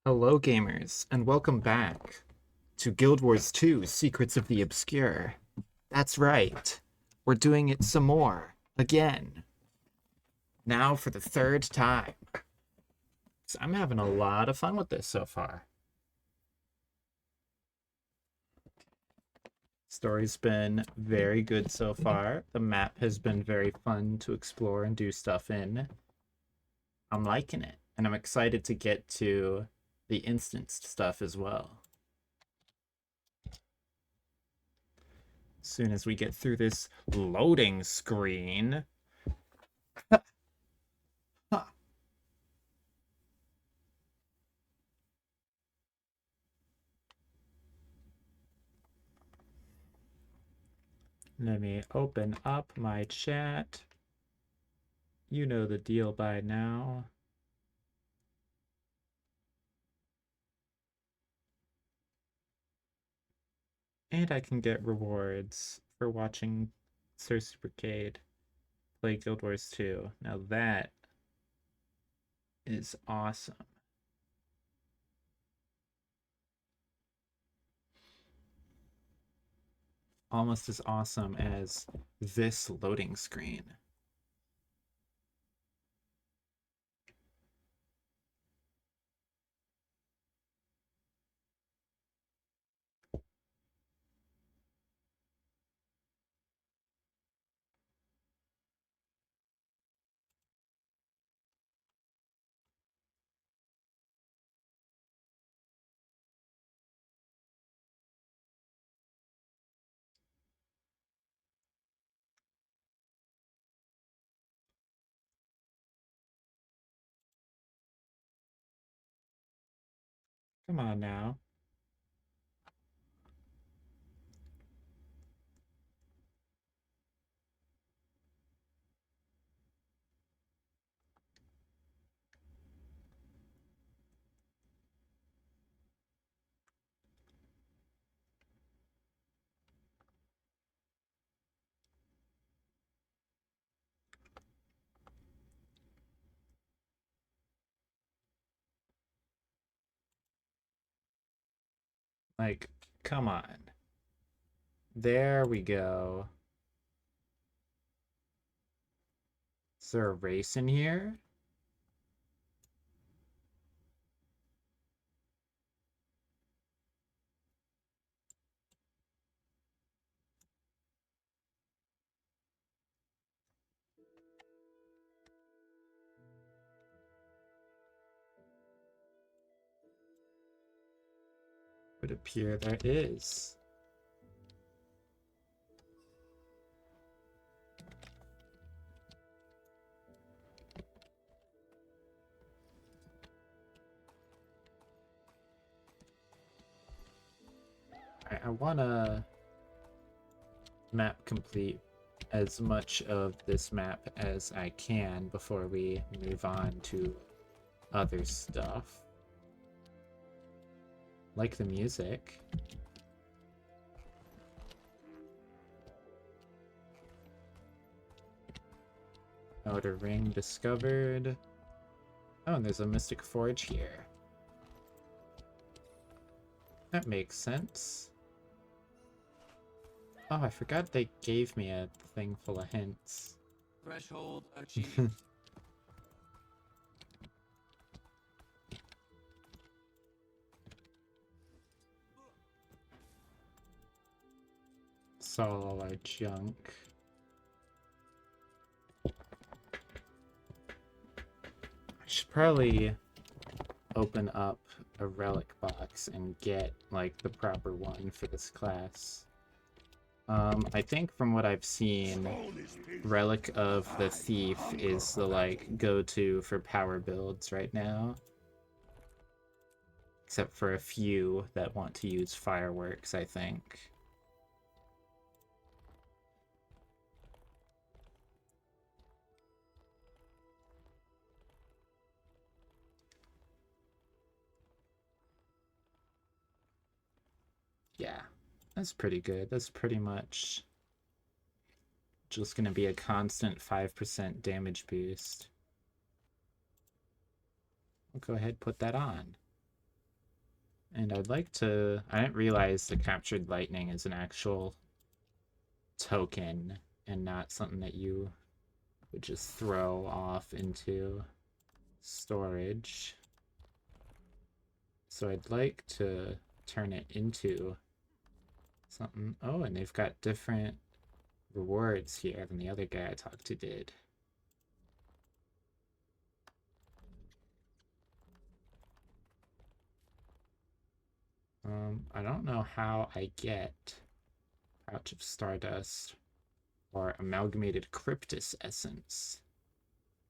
Hello, gamers, and welcome back to Guild Wars 2 Secrets of the Obscure. That's right, we're doing it some more, again, now for the third time. So I'm having a lot of fun with this so far. Story's been very good so far. The map has been very fun to explore and do stuff in. I'm liking it, and I'm excited to get to the instanced stuff as well. As soon as we get through this loading screen. Let me open up my chat. You know the deal by now. And I can get rewards for watching Sir Supercade play Guild Wars 2. Now that is awesome. Almost as awesome as this loading screen. Come on now. Like, come on. There we go. Is there a race in here? Would appear there is. I want to map complete as much of this map as I can before we move on to other stuff. Like the music. Outer ring discovered. Oh, and there's a mystic forge here. That makes sense. Oh, I forgot they gave me a thing full of hints. Threshold achieved. Saw all our junk. I should probably open up a relic box and get like the proper one for this class. I think from what I've seen, Relic of the Thief is the like go-to for power builds right now. Except for a few that want to use fireworks, I think. Yeah, that's pretty good. That's pretty much just gonna be a constant 5% damage boost. I'll go ahead and put that on. And I'd like to... I didn't realize the captured lightning is an actual token and not something that you would just throw off into storage. So I'd like to turn it into something. Oh, and they've got different rewards here than the other guy I talked to did. I don't know how I get Pouch of Stardust or Amalgamated Cryptus Essence.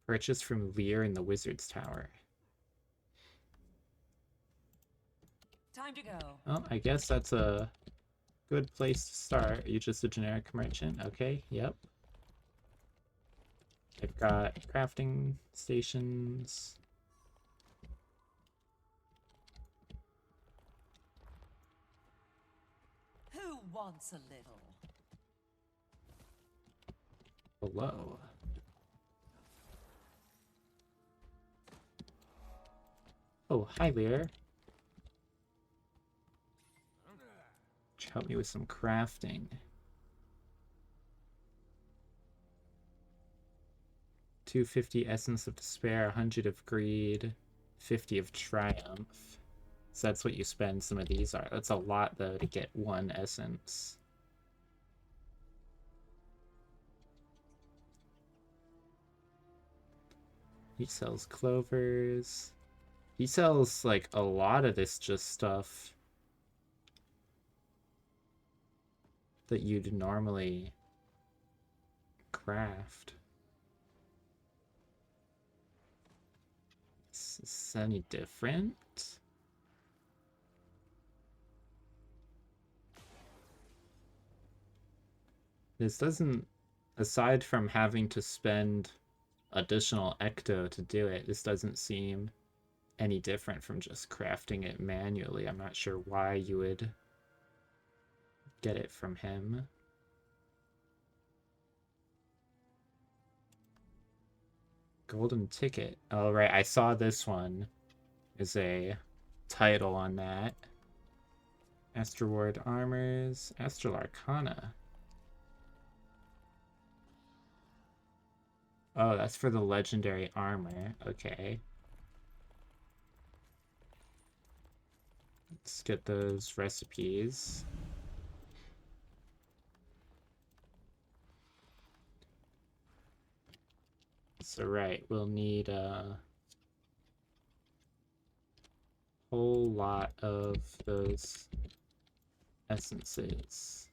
Purchased from Lear in the Wizard's Tower. Time to go. Well, I guess that's a good place to start. Are you just a generic merchant? Okay, yep. I've got crafting stations. Who wants a little? Below. Oh, hi there. Help me with some crafting. 250 Essence of Despair, 100 of Greed, 50 of Triumph. So that's what you spend some of these are. That's a lot, though, to get one Essence. He sells clovers. He sells, like, a lot of this just stuff that you'd normally craft. Is this any different? This doesn't, aside from having to spend additional ecto to do it, this doesn't seem any different from just crafting it manually. I'm not sure why you would get it from him. Golden Ticket. Oh, right. I saw this one is a title on that. Astroward Armors. Astral Arcana. Oh, that's for the legendary armor. Okay. Let's get those recipes. So, right, we'll need a whole lot of those essences.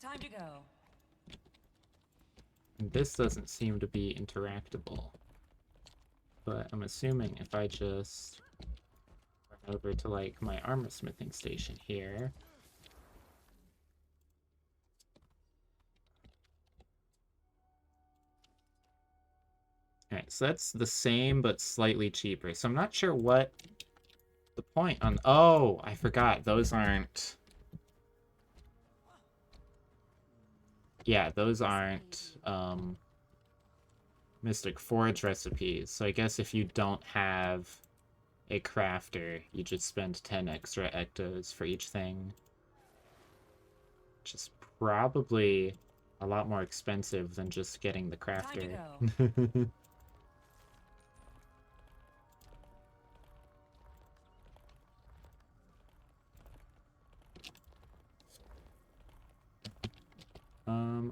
Time to go. And this doesn't seem to be interactable. But I'm assuming if I just run over to, like, my armor smithing station here. Alright, so that's the same but slightly cheaper. So I'm not sure what the point on... Oh, I forgot. Those aren't... Yeah, those aren't Mystic Forge recipes. So I guess if you don't have a crafter, you just spend 10 extra ectos for each thing. Which is probably a lot more expensive than just getting the crafter.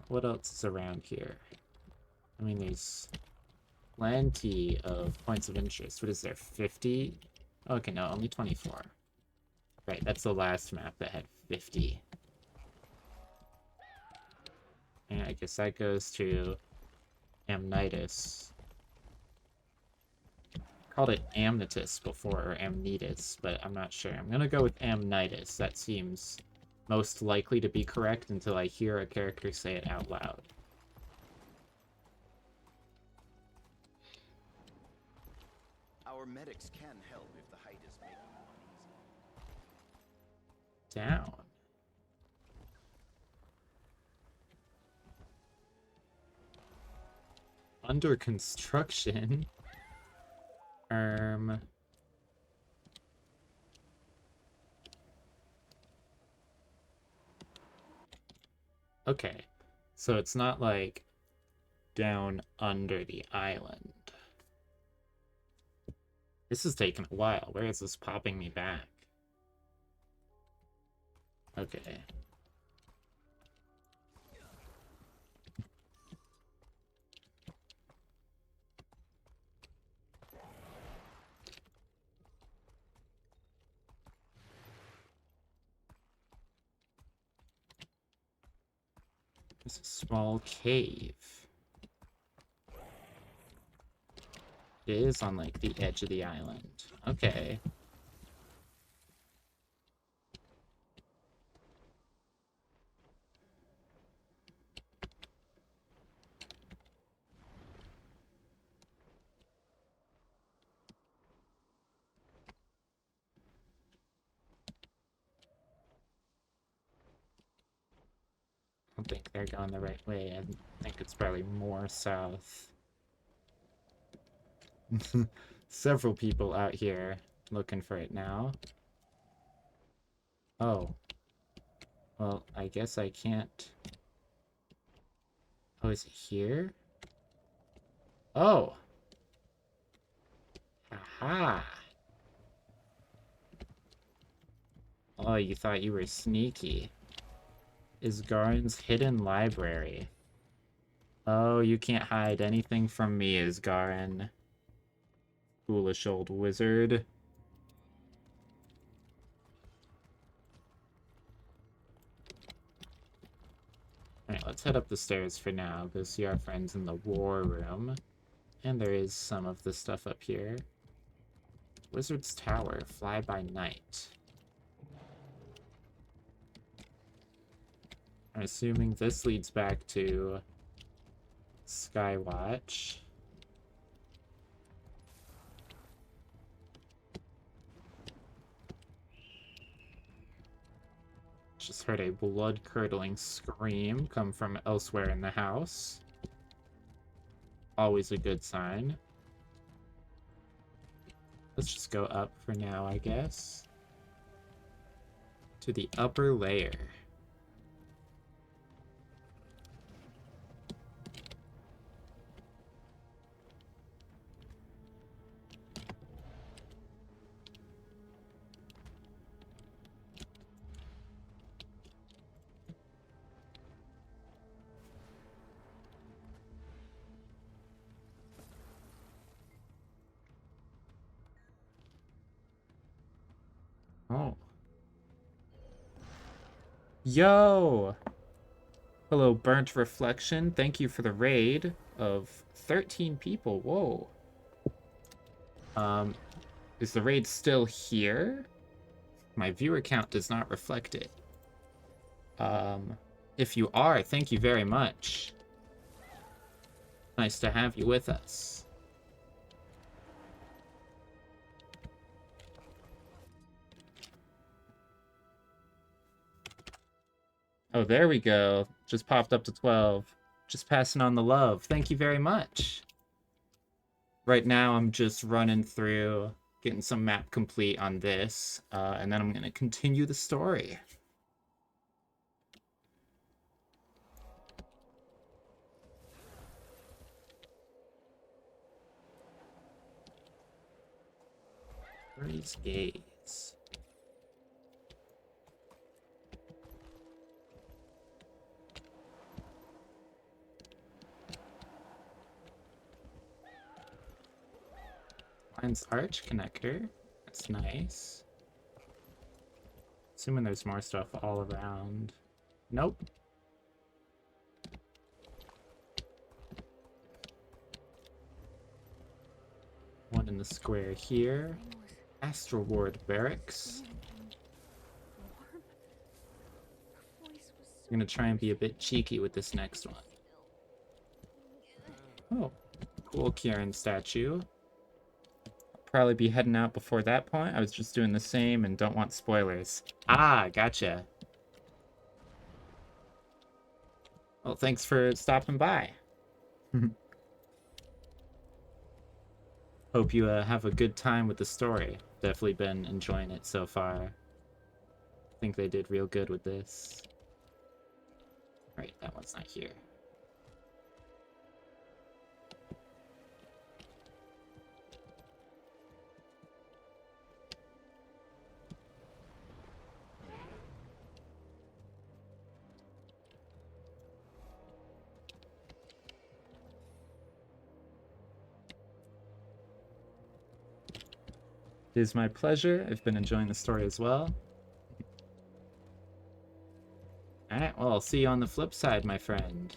What else is around here? I mean, there's plenty of points of interest. What is there, 50? Okay, no, only 24. Right, that's the last map that had 50. And I guess that goes to Amnitus. Called it Amnitus before, or Amnitus, but I'm not sure. I'm gonna go with Amnitus. That seems most likely to be correct until I hear a character say it out loud. Our medics can help if the height is making them uneasy. Down. Under construction? Um. Okay. So it's not like down under the island. This is taking a while. Where is this popping me back? Okay. There's a small cave. It is on, like, the edge of the island. Okay. I don't think they're going the right way. I think it's probably more south. Several people out here looking for it now. Oh. Well, I guess I can't... Oh, is it here? Oh! Aha! Oh, you thought you were sneaky. Isgarin's hidden library. Oh, you can't hide anything from me, Isgarin. Foolish old wizard. Alright, let's head up the stairs for now. Go see our friends in the war room. And there is some of the stuff up here. Wizard's Tower, fly by night. I'm assuming this leads back to Skywatch. Just heard a blood-curdling scream come from elsewhere in the house. Always a good sign. Let's just go up for now, I guess. To the upper layer. Oh. Yo! Hello, Burnt Reflection. Thank you for the raid of 13 people. Whoa. Is the raid still here? My viewer count does not reflect it. If you are, thank you very much. Nice to have you with us. Oh, there we go. Just popped up to 12. Just passing on the love. Thank you very much. Right now, I'm just running through, getting some map complete on this, and then I'm going to continue the story. Breeze gaze. Lion's Arch connector. That's nice. Assuming there's more stuff all around. Nope. One in the square here. Astral Ward Barracks. I'm gonna try and be a bit cheeky with this next one. Oh, cool Kieran statue. Probably be heading out before that point. I was just doing the same and don't want spoilers. Ah, gotcha. Well, thanks for stopping by. Hope you have a good time with the story. Definitely been enjoying it so far. I think they did real good with this. Right, that one's not here. It is my pleasure. I've been enjoying the story as well. Alright, well, I'll see you on the flip side, my friend.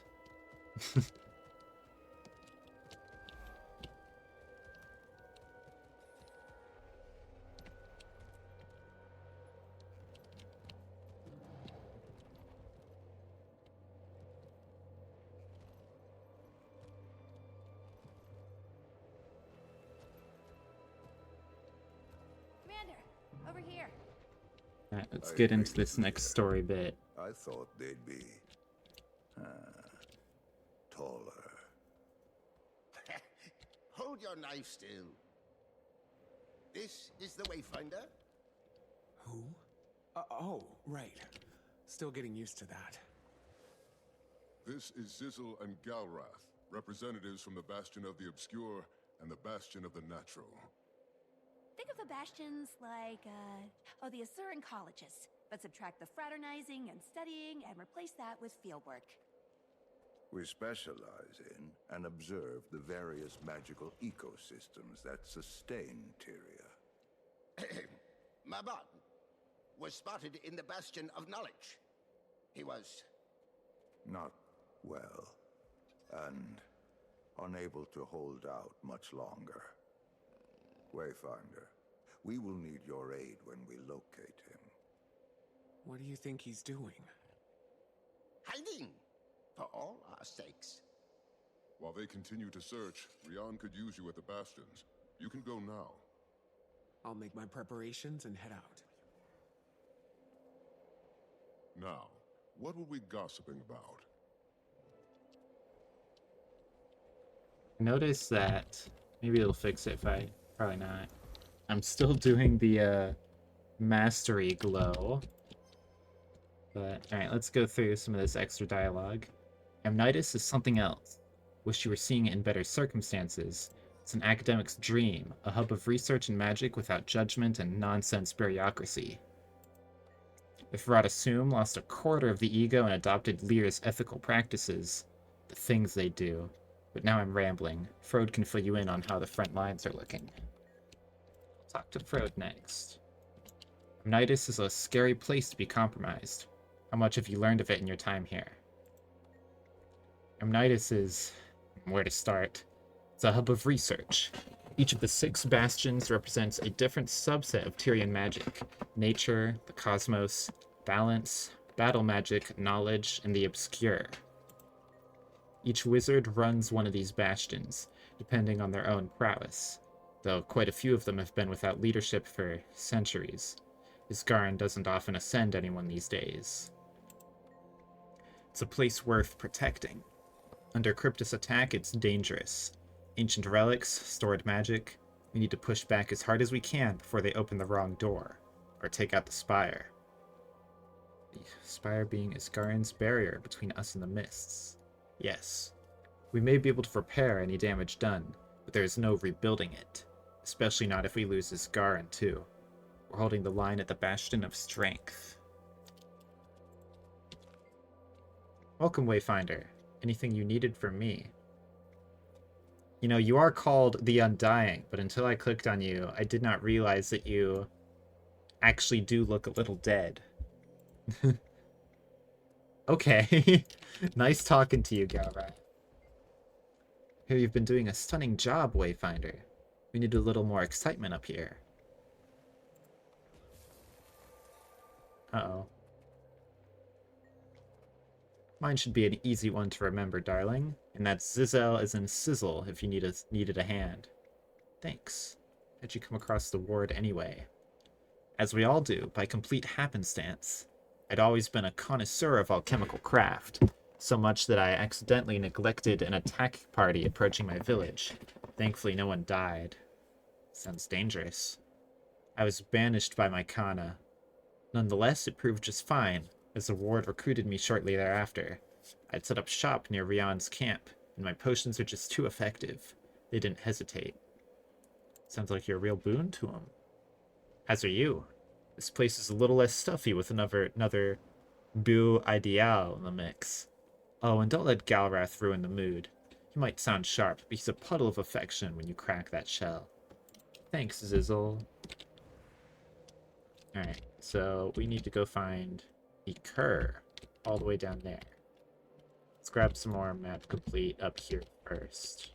Commander, over here. Alright, let's get into this next story bit. I thought they'd be taller. Hold your knife still. This is the Wayfinder. Who? Oh, right. Still getting used to that. This is Zizzle and Galrath, representatives from the Bastion of the Obscure and the Bastion of the Natural. Think of the bastions like, the Asuran colleges, but subtract the fraternizing and studying and replace that with fieldwork. We specialize in and observe the various magical ecosystems that sustain Tyria. Maban was spotted in the Bastion of Knowledge. He was... Not well, and unable to hold out much longer. Wayfinder, we will need your aid when we locate him. What do you think he's doing? hiding, for all our sakes. While they continue to search, Rian could use you at the Bastions. You can go now. I'll make my preparations and head out. Now, what were we gossiping about? Notice that maybe it'll fix it if I probably not. I'm still doing the mastery glow. But alright, let's go through some of this extra dialogue. Amnitis is something else. Wish you were seeing it in better circumstances. It's an academic's dream, a hub of research and magic without judgment and nonsense bureaucracy. If Radasum lost a quarter of the ego and adopted Lear's ethical practices, the things they do. But now I'm rambling. Frode can fill you in on how the front lines are looking. Talk to Frode next. Amnitis is a scary place to be compromised. How much have you learned of it in your time here? Amnitis is... where to start? It's a hub of research. Each of the 6 bastions represents a different subset of Tyrian magic. Nature, the cosmos, balance, battle magic, knowledge, and the obscure. Each wizard runs one of these bastions, depending on their own prowess, though quite a few of them have been without leadership for centuries. Isgarin doesn't often ascend anyone these days. It's a place worth protecting. Under Cryptus attack, it's dangerous. Ancient relics, stored magic. We need to push back as hard as we can before they open the wrong door, or take out the Spire. The Spire being Isgarin's barrier between us and the mists. Yes, we may be able to repair any damage done, but there is no rebuilding it, especially not if we lose Isgarin too. We're holding the line at the Bastion of Strength. Welcome, Wayfinder. Anything you needed from me? You know, you are called the Undying, but until I clicked on you, I did not realize that you actually do look a little dead. Okay. Nice talking to you, Galrath. Here you've been doing a stunning job, Wayfinder. We need a little more excitement up here. Uh-oh. Mine should be an easy one to remember, darling. And that's Zizel as in Sizzle if you needed a hand. Thanks. How'd you come across the ward anyway? As we all do, by complete happenstance. I'd always been a connoisseur of alchemical craft, so much that I accidentally neglected an attack party approaching my village. Thankfully, no one died. Sounds dangerous. I was banished by my Kana. Nonetheless, it proved just fine, as the ward recruited me shortly thereafter. I'd set up shop near Rion's camp, and my potions are just too effective. They didn't hesitate. Sounds like you're a real boon to him. As are you. This place is a little less stuffy with another Beau Ideal in the mix. Oh, and don't let Galrath ruin the mood. He might sound sharp, but he's a puddle of affection when you crack that shell. Thanks, Zizzle. Alright, so we need to go find a cur all the way down there. Let's grab some more map complete up here first.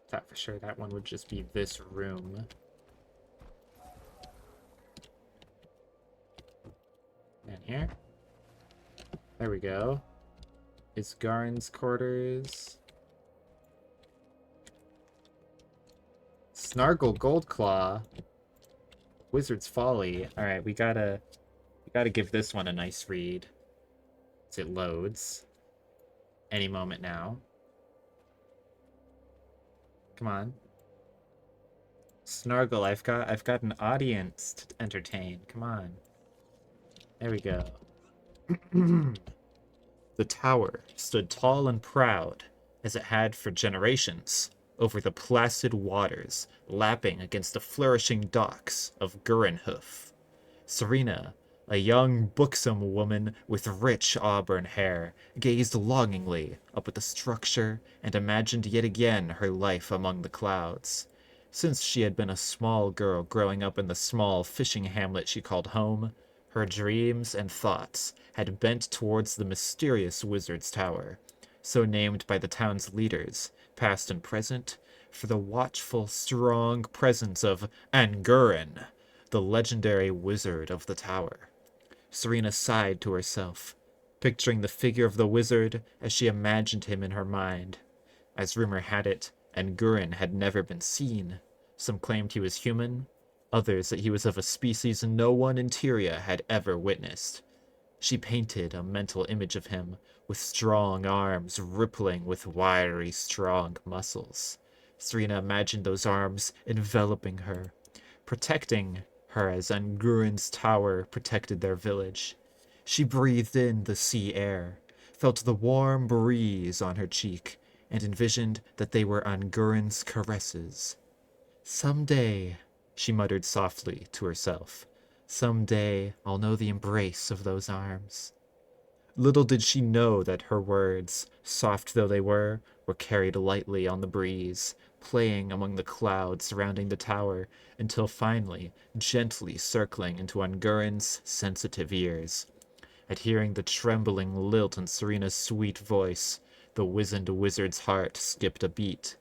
Thought for sure that one would just be this room. Down here. There we go. Is Garen's quarters. Snargle Goldclaw. Wizard's Folly. Alright, we gotta give this one a nice read. As it loads. Any moment now. Come on. Snargle, I've got an audience to entertain. Come on. There we go. The tower stood tall and proud, as it had for generations, over the placid waters, lapping against the flourishing docks of Gurenhoof. Serena, a young, buxom woman with rich auburn hair, gazed longingly up at the structure and imagined yet again her life among the clouds. Since she had been a small girl growing up in the small fishing hamlet she called home, her dreams and thoughts had bent towards the mysterious Wizard's Tower, so named by the town's leaders, past and present, for the watchful, strong presence of Angurin, the legendary wizard of the tower. Serena sighed to herself, picturing the figure of the wizard as she imagined him in her mind. As rumor had it, Angurin had never been seen. Some claimed he was human, others that he was of a species no one in Tyria had ever witnessed. She painted a mental image of him, with strong arms rippling with wiry, strong muscles. Serena imagined those arms enveloping her, protecting her as Angurin's tower protected their village. She breathed in the sea air, felt the warm breeze on her cheek, and envisioned that they were Angurin's caresses. Someday, she muttered softly to herself, someday I'll know the embrace of those arms. Little did she know that her words, soft though they were carried lightly on the breeze, playing among the clouds surrounding the tower, until finally, gently circling into Angurin's sensitive ears. At hearing the trembling lilt in Serena's sweet voice, the wizened wizard's heart skipped a beat.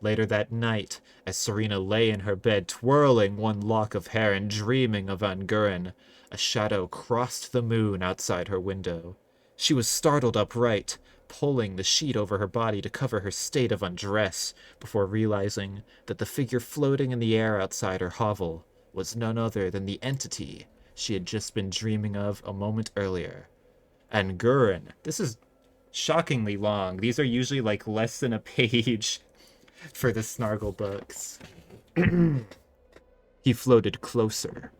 Later that night, as Serena lay in her bed twirling one lock of hair and dreaming of Angurin, a shadow crossed the moon outside her window. She was startled upright, pulling the sheet over her body to cover her state of undress, before realizing that the figure floating in the air outside her hovel was none other than the entity she had just been dreaming of a moment earlier. Angurin. This is shockingly long. These are usually like less than a page for the Snargle books. He floated closer,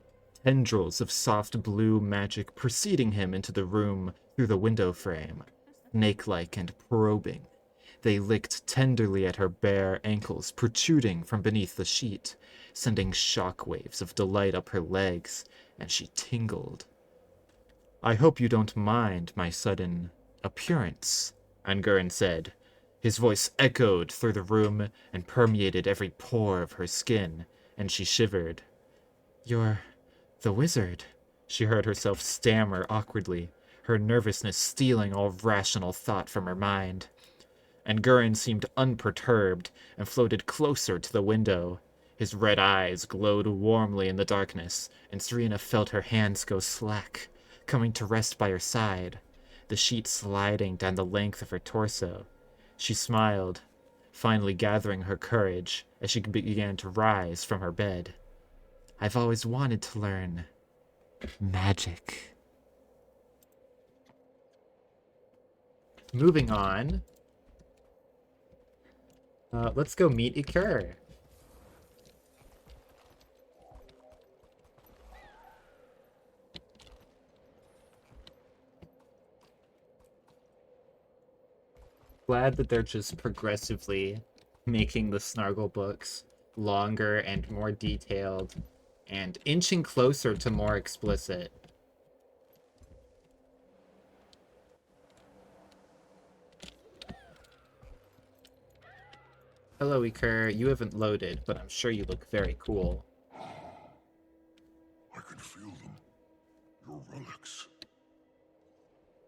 tendrils of soft blue magic preceding him into the room through the window frame, snake-like and probing. They licked tenderly at her bare ankles protruding from beneath the sheet, sending shockwaves of delight up her legs, and she tingled. "I hope you don't mind my sudden appearance," Angurin said. His voice echoed through the room and permeated every pore of her skin, and she shivered. "You're the wizard," she heard herself stammer awkwardly, her nervousness stealing all rational thought from her mind. Angurin seemed unperturbed and floated closer to the window. His red eyes glowed warmly in the darkness, and Serena felt her hands go slack, coming to rest by her side, the sheet sliding down the length of her torso. She smiled, finally gathering her courage as she began to rise from her bed. "I've always wanted to learn magic." Moving on. Let's go meet Iker. Glad that they're just progressively making the Snargle books longer and more detailed and inching closer to more explicit. Hello, Iker. You haven't loaded, but I'm sure you look very cool. I can feel them. Your relics.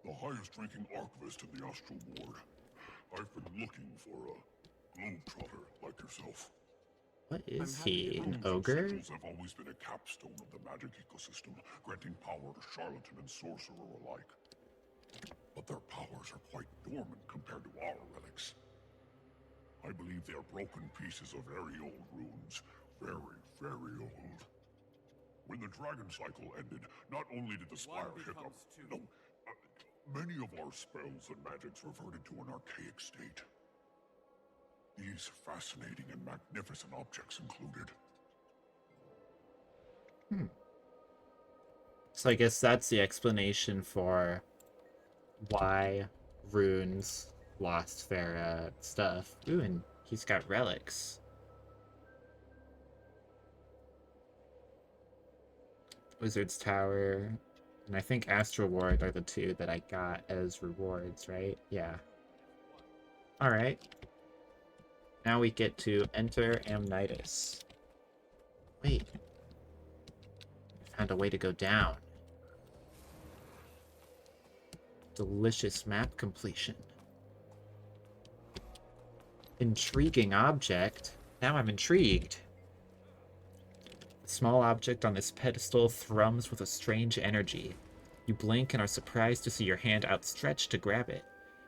The highest-ranking archivist in the Astral Ward. I've been looking for a globetrotter like yourself. What is he, an ogre? Sigils have always been a capstone of the magic ecosystem, granting power to charlatan and sorcerer alike. But their powers are quite dormant compared to our relics. I believe they are broken pieces of very old runes. Very, very old. When the dragon cycle ended, not only did the spire hiccup, many of our spells and magics reverted to an archaic state. These fascinating and magnificent objects included. So I guess that's the explanation for why runes lost their stuff. Ooh, and he's got relics. Wizard's Tower, and I think Astral Ward are the two that I got as rewards, right? Yeah. Alright. Now we get to enter Amnitis. Wait. I found a way to go down. Delicious map completion. Intriguing object. Now I'm intrigued. The small object on this pedestal thrums with a strange energy. You blink and are surprised to see your hand outstretched to grab it.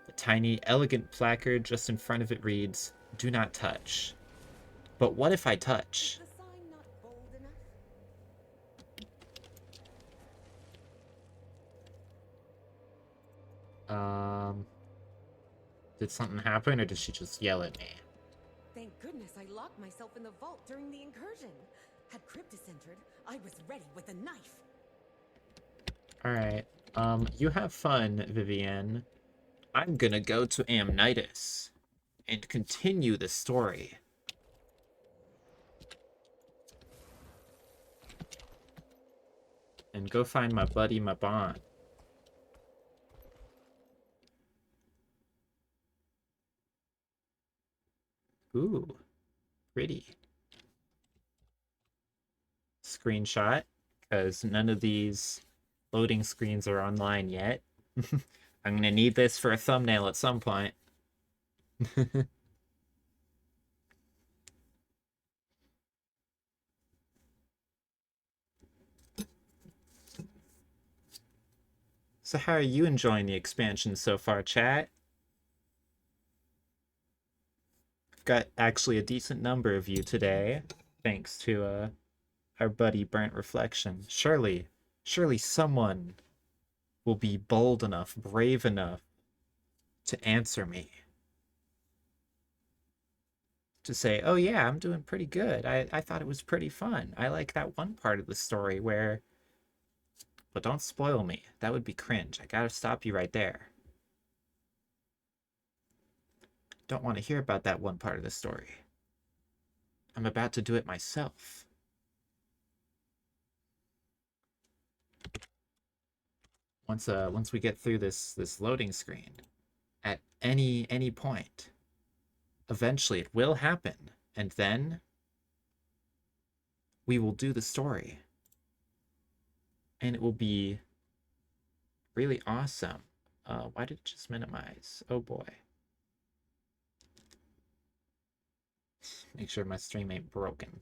The tiny, elegant placard just in front of it reads, "Do not touch." But what if I touch? The sign not bold enough? Did something happen or did she just yell at me? Thank goodness I locked myself in the vault during the incursion. Had Cryptus entered, I was ready with a knife. Alright, you have fun, Vivienne. I'm gonna go to Amnitis and continue the story. And go find my buddy Mabon. Ooh, pretty. Screenshot, because none of these loading screens are online yet. I'm gonna need this for a thumbnail at some point. So how are you enjoying the expansion so far, chat? I've got actually a decent number of you today, thanks to our buddy Burnt Reflection. Surely someone will be bold enough, brave enough to answer me. To say, oh yeah, I'm doing pretty good. I thought it was pretty fun. I like that one part of the story where... But don't spoil me. That would be cringe. I gotta stop you right there. Don't want to hear about that one part of the story. I'm about to do it myself. Once we get through this loading screen, at any point, eventually it will happen, and then we will do the story. And it will be really awesome. Why did it just minimize? Oh boy. Make sure my stream ain't broken.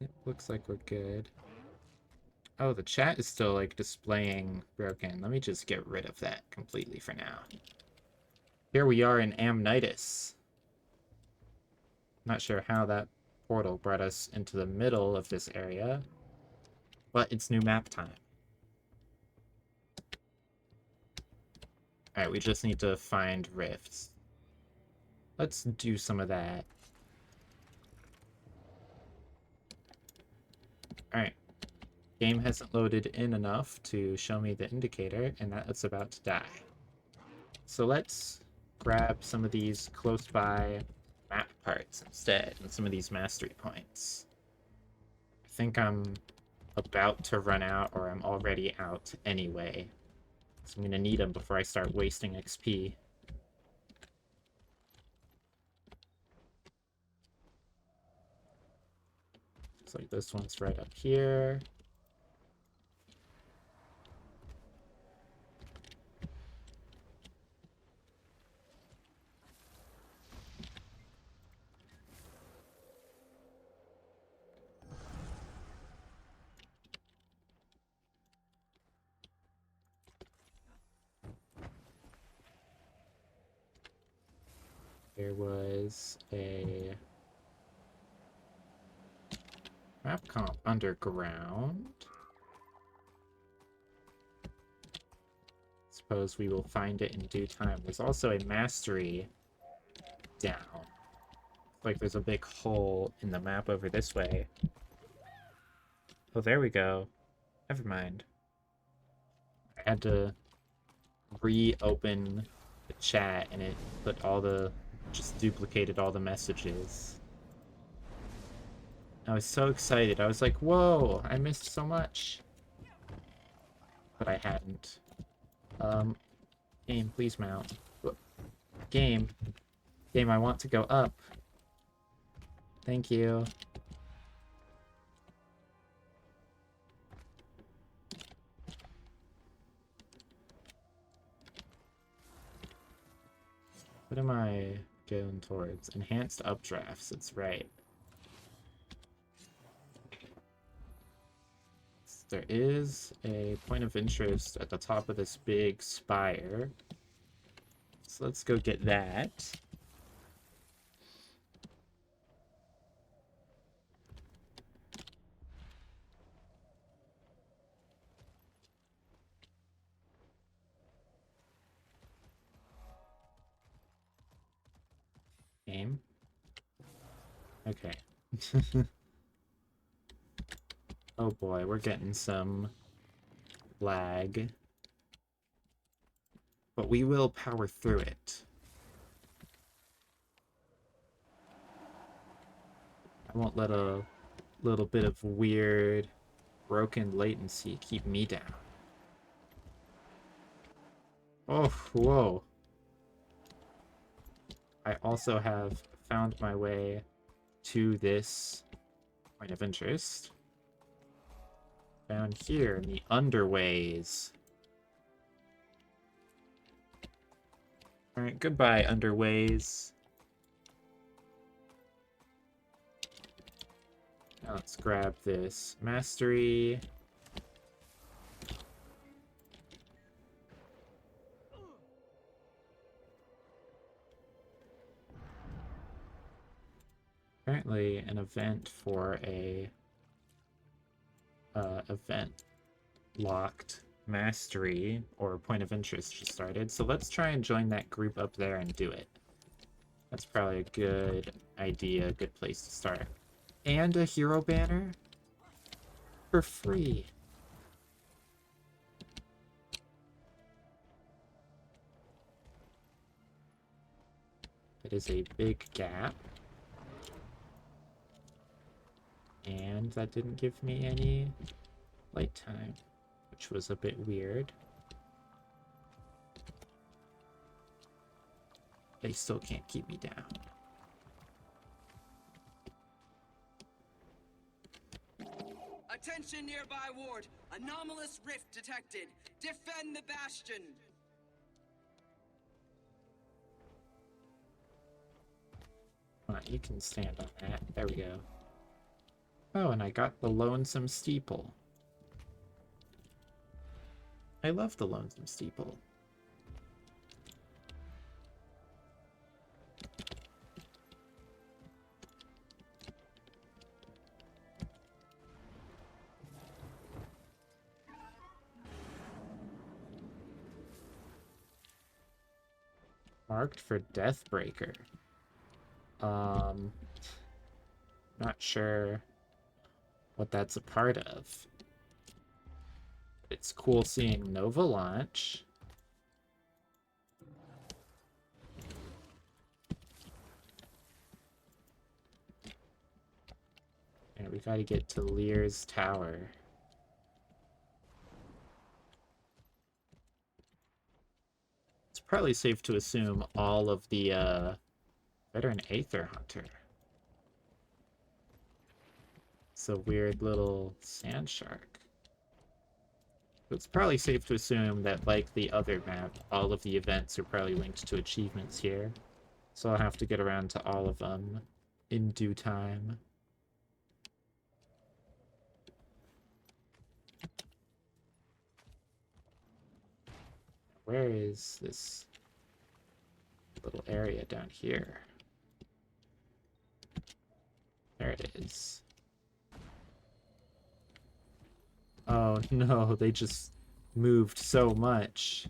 It looks like we're good. Oh, the chat is still like displaying broken. Let me just get rid of that completely for now. Here we are in Amnitis. Not sure how that portal brought us into the middle of this area, but it's new map time. Alright, we just need to find rifts. Let's do some of that. Alright. Game hasn't loaded in enough to show me the indicator, and that's about to die. So let's grab some of these close by map parts instead, and some of these mastery points. I think I'm about to run out, or I'm already out anyway. So I'm gonna need them before I start wasting XP. Looks like this one's right up here. There was a map comp underground. Suppose we will find it in due time. There's also a mastery down. Like there's a big hole in the map over this way. Oh, there we go. Never mind. I had to reopen the chat and it put all the... just duplicated all the messages. I was so excited. I was like, whoa, I missed so much. But I hadn't. Game, please mount. Game. Game, I want to go up. Thank you. What am I going towards? Enhanced updrafts, that's right. There is a point of interest at the top of this big spire. So let's go get that. Aim. Okay. Oh boy, we're getting some lag. But we will power through it. I won't let a little bit of weird, broken latency keep me down. Oh, whoa. I also have found my way to this point of interest. Down here in the underways. Alright, goodbye, underways. Now let's grab this mastery. Apparently an event for a event locked mastery or point of interest just started. So let's try and join that group up there and do it. That's probably a good idea, a good place to start. And a hero banner for free. It is a big gap. And that didn't give me any light time, which was a bit weird. They still can't keep me down. Attention nearby ward! Anomalous rift detected! Defend the bastion! Come on, you can stand on that. There we go. Oh, and I got the Lonesome Steeple. I love the Lonesome Steeple. Marked for Deathbreaker. Not sure what that's a part of. It's cool seeing Nova launch. And we gotta get to Lear's tower. It's probably safe to assume all of the Veteran Aether Hunter. It's a weird little sand shark. It's probably safe to assume that, like the other map, all of the events are probably linked to achievements here. So I'll have to get around to all of them in due time. Where is this little area down here? There it is. Oh no, they just moved so much.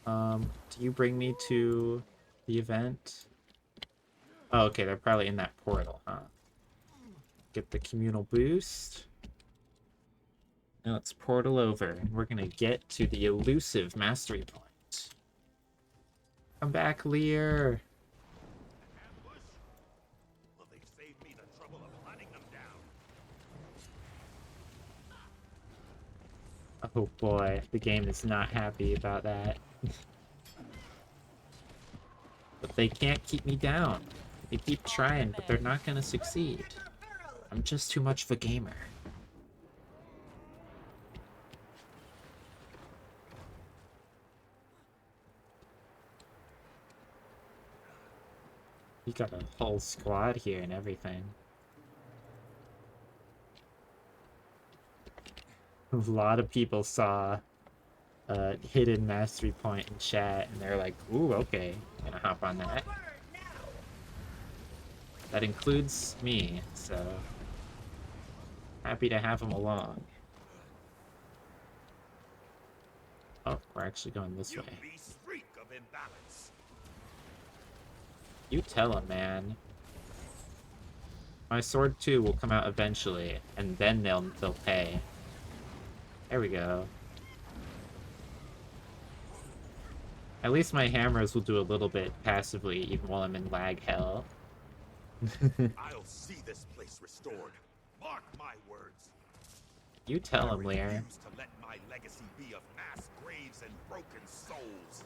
Do you bring me to the event? Oh, okay, they're probably in that portal, huh? Get the communal boost. Now let's portal over, and we're gonna get to the elusive mastery point. Come back, Lear! Will they save me the trouble of hunting them down? Oh boy, the game is not happy about that. But they can't keep me down. They keep trying, but they're not gonna succeed. I'm just too much of a gamer. You got a whole squad here and everything. A lot of people saw a hidden mastery point in chat, and they're like, ooh, okay, gonna hop on that. That includes me, so happy to have them along. Oh, we're actually going this way. You tell him, man. My sword 2 will come out eventually, and then they'll pay. There we go. At least my hammers will do a little bit passively, even while I'm in lag hell. I'll see this place restored. Mark my words. You tell him, Lear. I refuse to let my legacy be of mass graves and broken souls.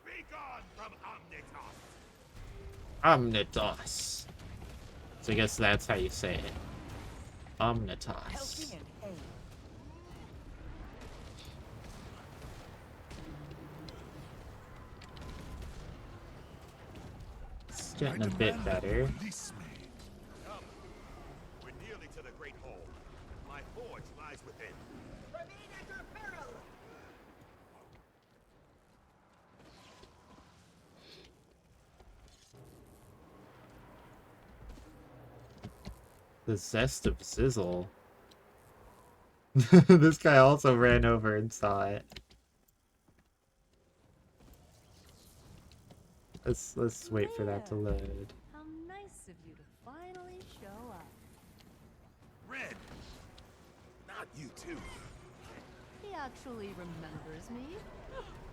Be gone from Omnitos. Omnitos. So I guess that's how you say it. Omnitos. Healthy and hay. It's getting a bit better. Come. We're nearly to the Great Hall. My forge lies within. Remain under peril! The zest of Zizzle. This guy also ran over and saw it. Let's wait for that to load. How nice of you to finally show up. Red! Not you too. He actually remembers me.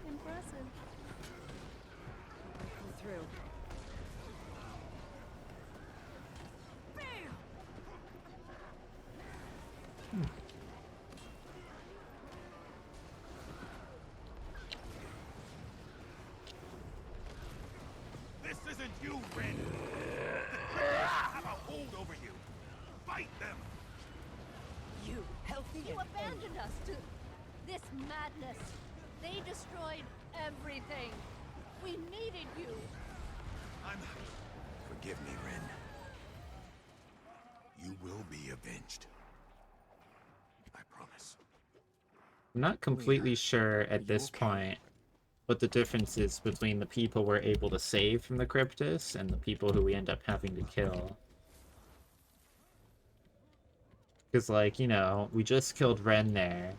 Impressive. Pull through. This isn't you, Red. The criminals have a hold over you. Fight them. You healthy You and hay. abandoned us to this madness. They destroyed everything. We needed you. Forgive me, Ren. You will be avenged. I promise. I'm not completely sure at this point what the difference is between the people we're able to save from the Cryptus and the people who we end up having to kill. Because, like, you know, we just killed Ren there.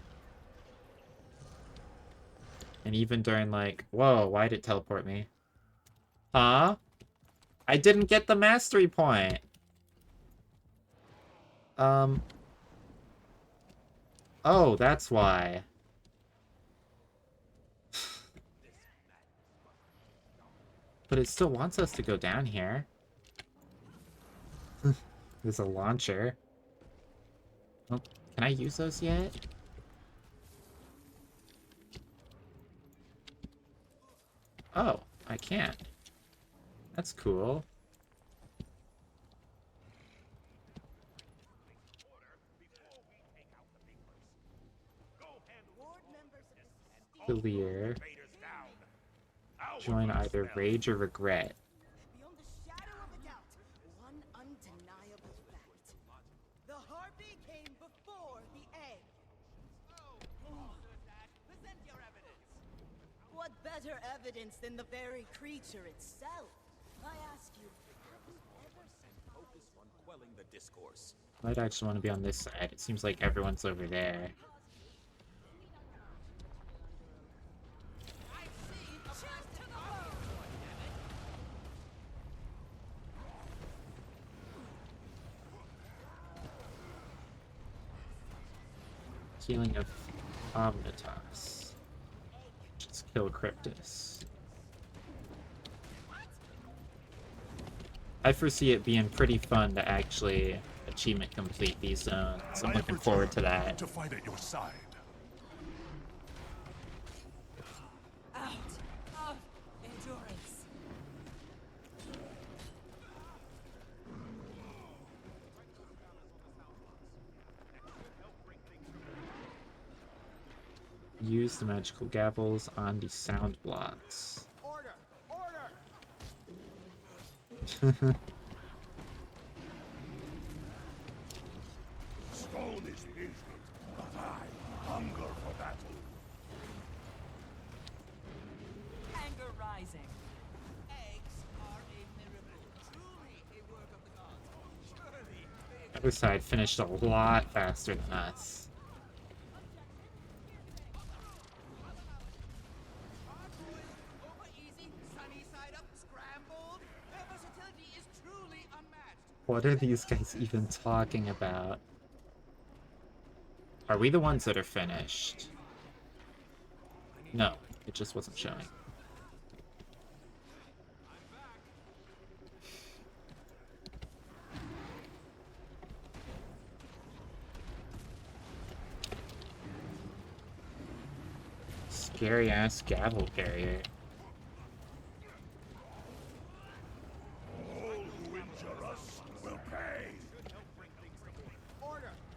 And even during, like... Whoa, why did it teleport me? Huh? I didn't get the mastery point! Oh, that's why. But it still wants us to go down here. There's a launcher. Oh, can I use those yet? Oh, I can't. That's cool. Clear. Join either rage or regret. Beyond the shadow of a doubt, one undeniable fact. The harpy came before the egg. Present your evidence. What better evidence than the very creature itself? I ask you, have you ever focused on quelling the discourse? Might actually want to be on this side. It seems like everyone's over there. Healing of Omnitas. Just kill Cryptus. I foresee it being pretty fun to actually achievement complete these zones. I'm looking forward to that. To fight at your side. Out of endurance. Use the magical gavels on the sound blocks. Order! Order! Stone is patient, but I hunger for battle. Anger rising. Eggs are a miracle. Truly a work of the gods. Surely they Other side finished a lot faster than us. What are these guys even talking about? Are we the ones that are finished? No, it just wasn't showing. Scary ass gavel carrier. All who injure us will pay.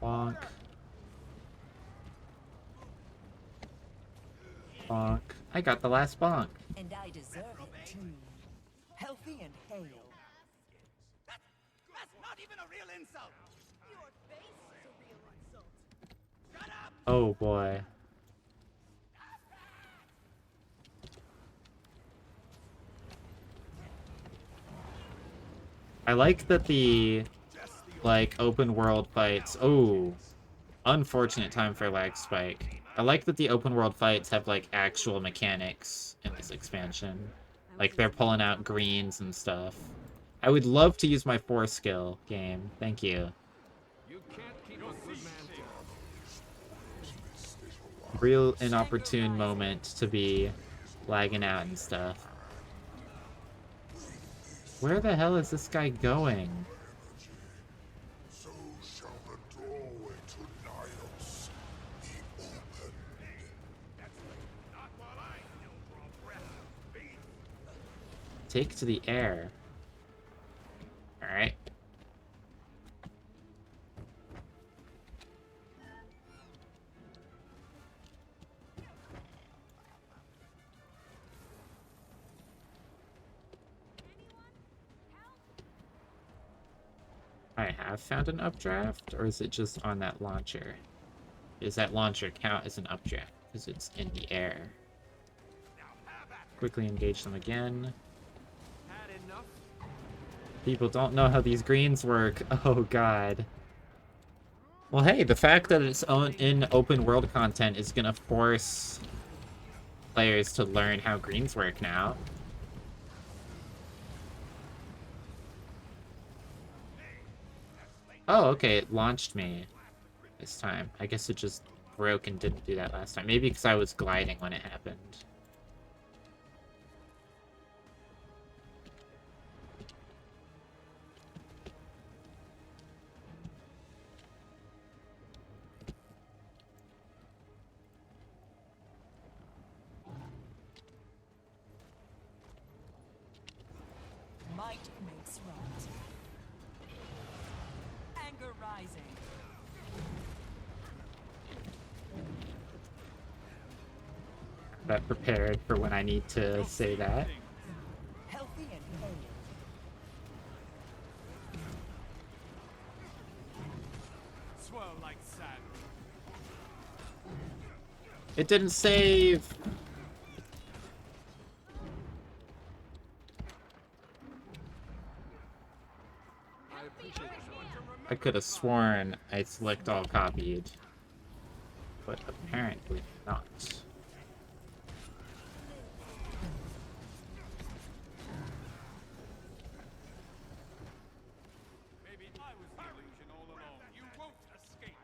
Bonk. Bonk. I got the last bonk. And I deserve it too. Healthy and hale. That's not even a real insult. Your face is a real insult. Shut up! Oh boy. I like that the, like, open world fights... Oh, unfortunate time for lag spike. I like that the open world fights have, like, actual mechanics in this expansion. Like, they're pulling out greens and stuff. I would love to use my 4 skill game. Thank you. Real inopportune moment to be lagging out and stuff. Where the hell is this guy going? So shall the doorway to Niles be opened. Not while I still draw breath of faith. Take to the air. Alright. I have found an updraft, or is it just on that launcher? Does that launcher count as an updraft because it's in the air? Now have quickly engage them again. Had enough? People don't know how these greens work. Oh god. Well, hey, the fact that it's in open world content is gonna force players to learn how greens work now. Oh, okay, it launched me this time. I guess it just broke and didn't do that last time. Maybe because I was gliding when it happened. Might makes right. Anger rising. Got prepared for when I need to say that. Healthy and whole. Swirl like sand. It didn't save! I could have sworn I select all copied, but apparently not. Maybe I was the illusion all along. You won't escape.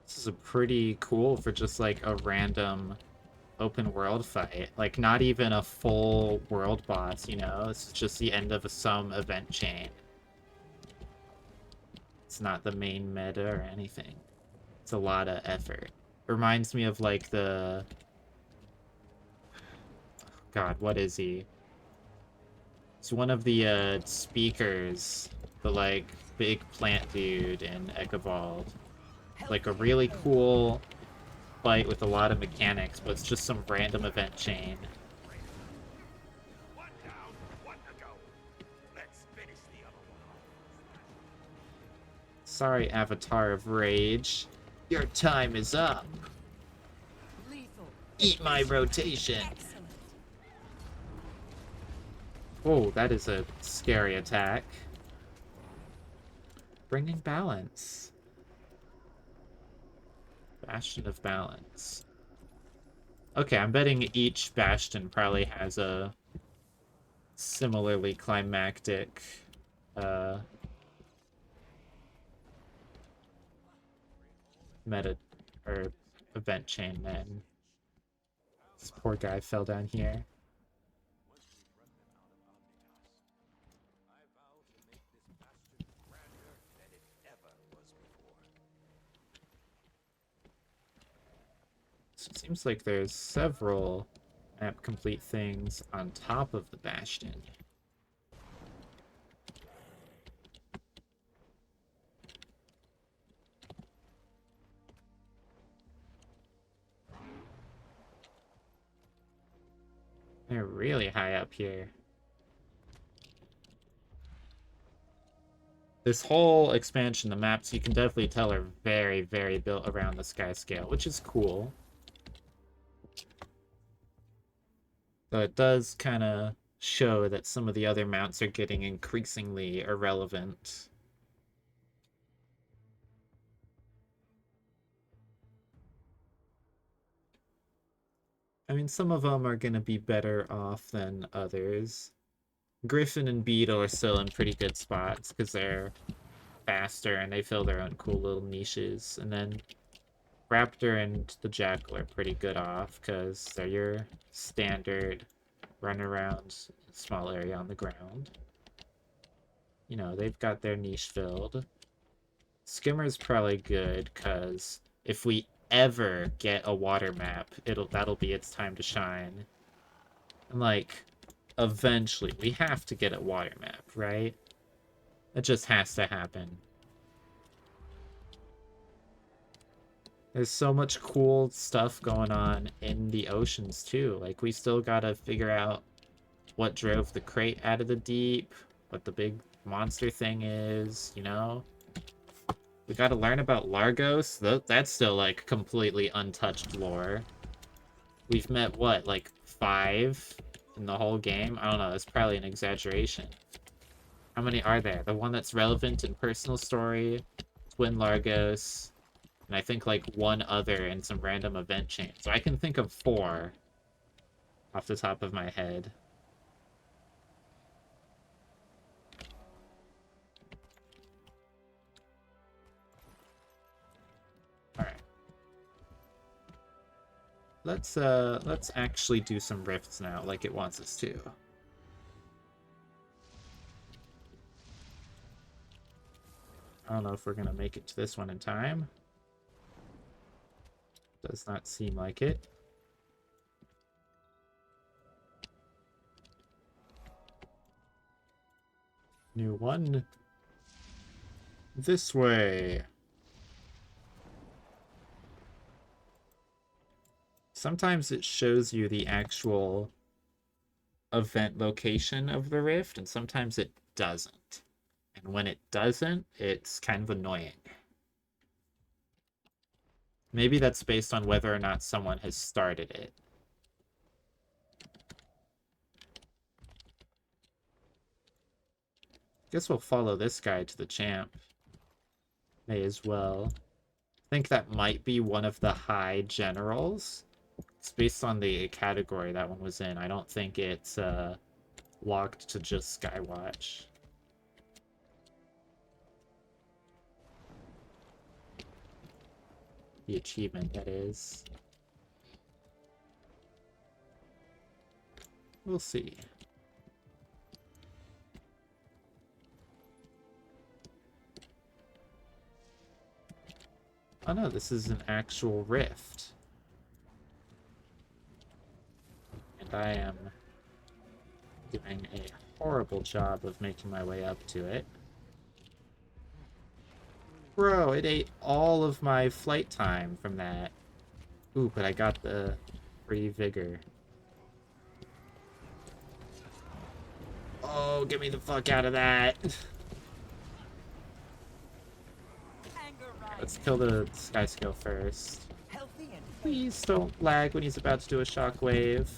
This is a pretty cool for just like a random open world fight. Like not even a full world boss, you know? This is just the end of some event chain. It's not the main meta or anything. It's a lot of effort. Reminds me of like the... God, what is he? It's one of the speakers, the like big plant dude in Echevold. Like a really cool fight with a lot of mechanics, but it's just some random event chain. One down, one to go. Let's finish the other one. Sorry, Avatar of Rage. Your time is up. Lethal. Eat my rotation. Excellent. Oh, that is a scary attack. Bringing balance. Bastion of Balance. Okay, I'm betting each Bastion probably has a similarly climactic meta or event chain then. This poor guy fell down here. So it seems like there's several map complete things on top of the Bastion. They're really high up here. This whole expansion, the maps, you can definitely tell are very, very built around the sky scale, which is cool. Though it does kind of show that some of the other mounts are getting increasingly irrelevant. I mean, some of them are going to be better off than others. Griffin and Beetle are still in pretty good spots because they're faster and they fill their own cool little niches. And then Raptor and the Jackal are pretty good off because they're your standard run around small area on the ground. You know, they've got their niche filled. Skimmer's probably good because if we ever get a water map, that'll be its time to shine. And like, eventually we have to get a water map, right? It just has to happen. There's so much cool stuff going on in the oceans too. Like we still gotta figure out what drove the crate out of the deep, what the big monster thing is, you know? We gotta learn about Largos. That's still like completely untouched lore. We've met, what, like 5 in the whole game? I don't know, that's probably an exaggeration. How many are there? The one that's relevant in Personal Story, Twin Largos, and I think like one other in some random event chain. So I can think of 4 off the top of my head. Alright. Let's actually do some rifts now, like it wants us to. I don't know if we're gonna make it to this one in time. Does not seem like it. New one. This way. Sometimes it shows you the actual event location of the rift, and sometimes it doesn't. And when it doesn't, it's kind of annoying. Maybe that's based on whether or not someone has started it. Guess we'll follow this guy to the champ. May as well. I think that might be one of the high generals. It's based on the category that one was in. I don't think it's locked to just Skywatch. The achievement, that is. We'll see. Oh no, this is an actual rift. And I am doing a horrible job of making my way up to it. Bro, it ate all of my flight time from that. Ooh, but I got the free vigor. Oh, get me the fuck out of that. Let's kill the Sky Skill first. Please don't lag when he's about to do a shockwave.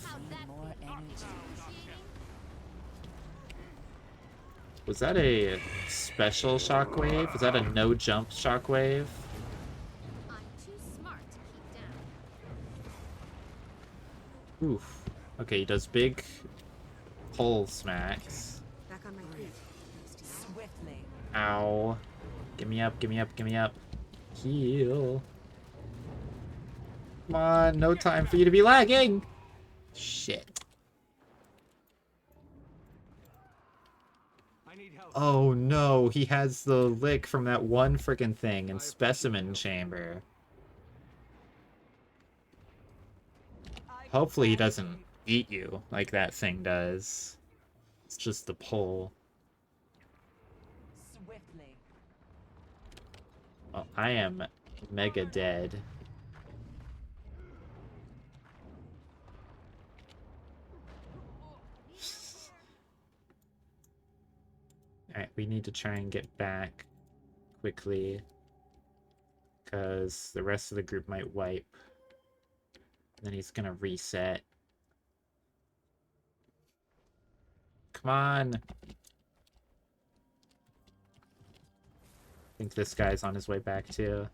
Was that a special shockwave? Was that a no-jump shockwave? I'm too smart to keep down. Oof. Okay, he does big pole smacks. Back on my feet. Swiftly. Ow. Give me up, give me up, give me up. Heal. Come on, no time for you to be lagging. Shit. Oh no, he has the lick from that one frickin' thing in Specimen Chamber. Hopefully he doesn't eat you like that thing does. It's just the pull. Swiftly. Well, I am mega dead. Alright, we need to try and get back quickly, because the rest of the group might wipe. Then he's gonna reset. Come on! I think this guy's on his way back too.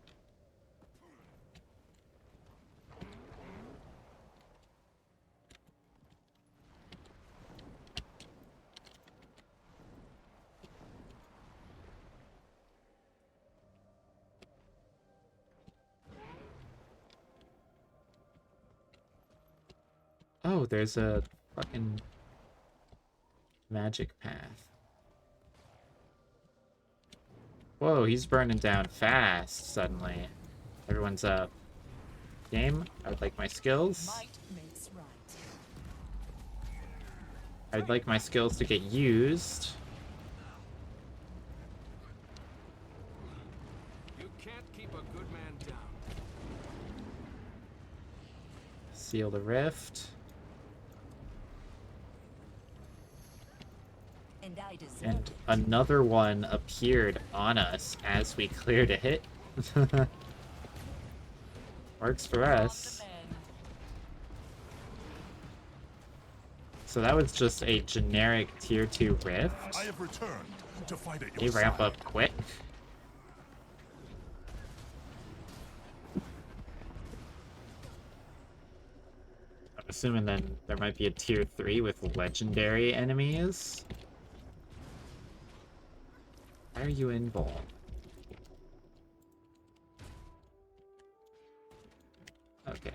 Oh, there's a fucking magic path. Whoa, he's burning down fast suddenly. Everyone's up. Game, I would like my skills. I'd like my skills to get used. You can't keep a good man down. Seal the rift. And another one appeared on us as we cleared a hit. Works for us. So that was just a generic tier 2 rift. I have returned to fight at They your ramp side. up quick. I'm assuming then there might be a tier 3 with legendary enemies. Why are you in ball? Okay.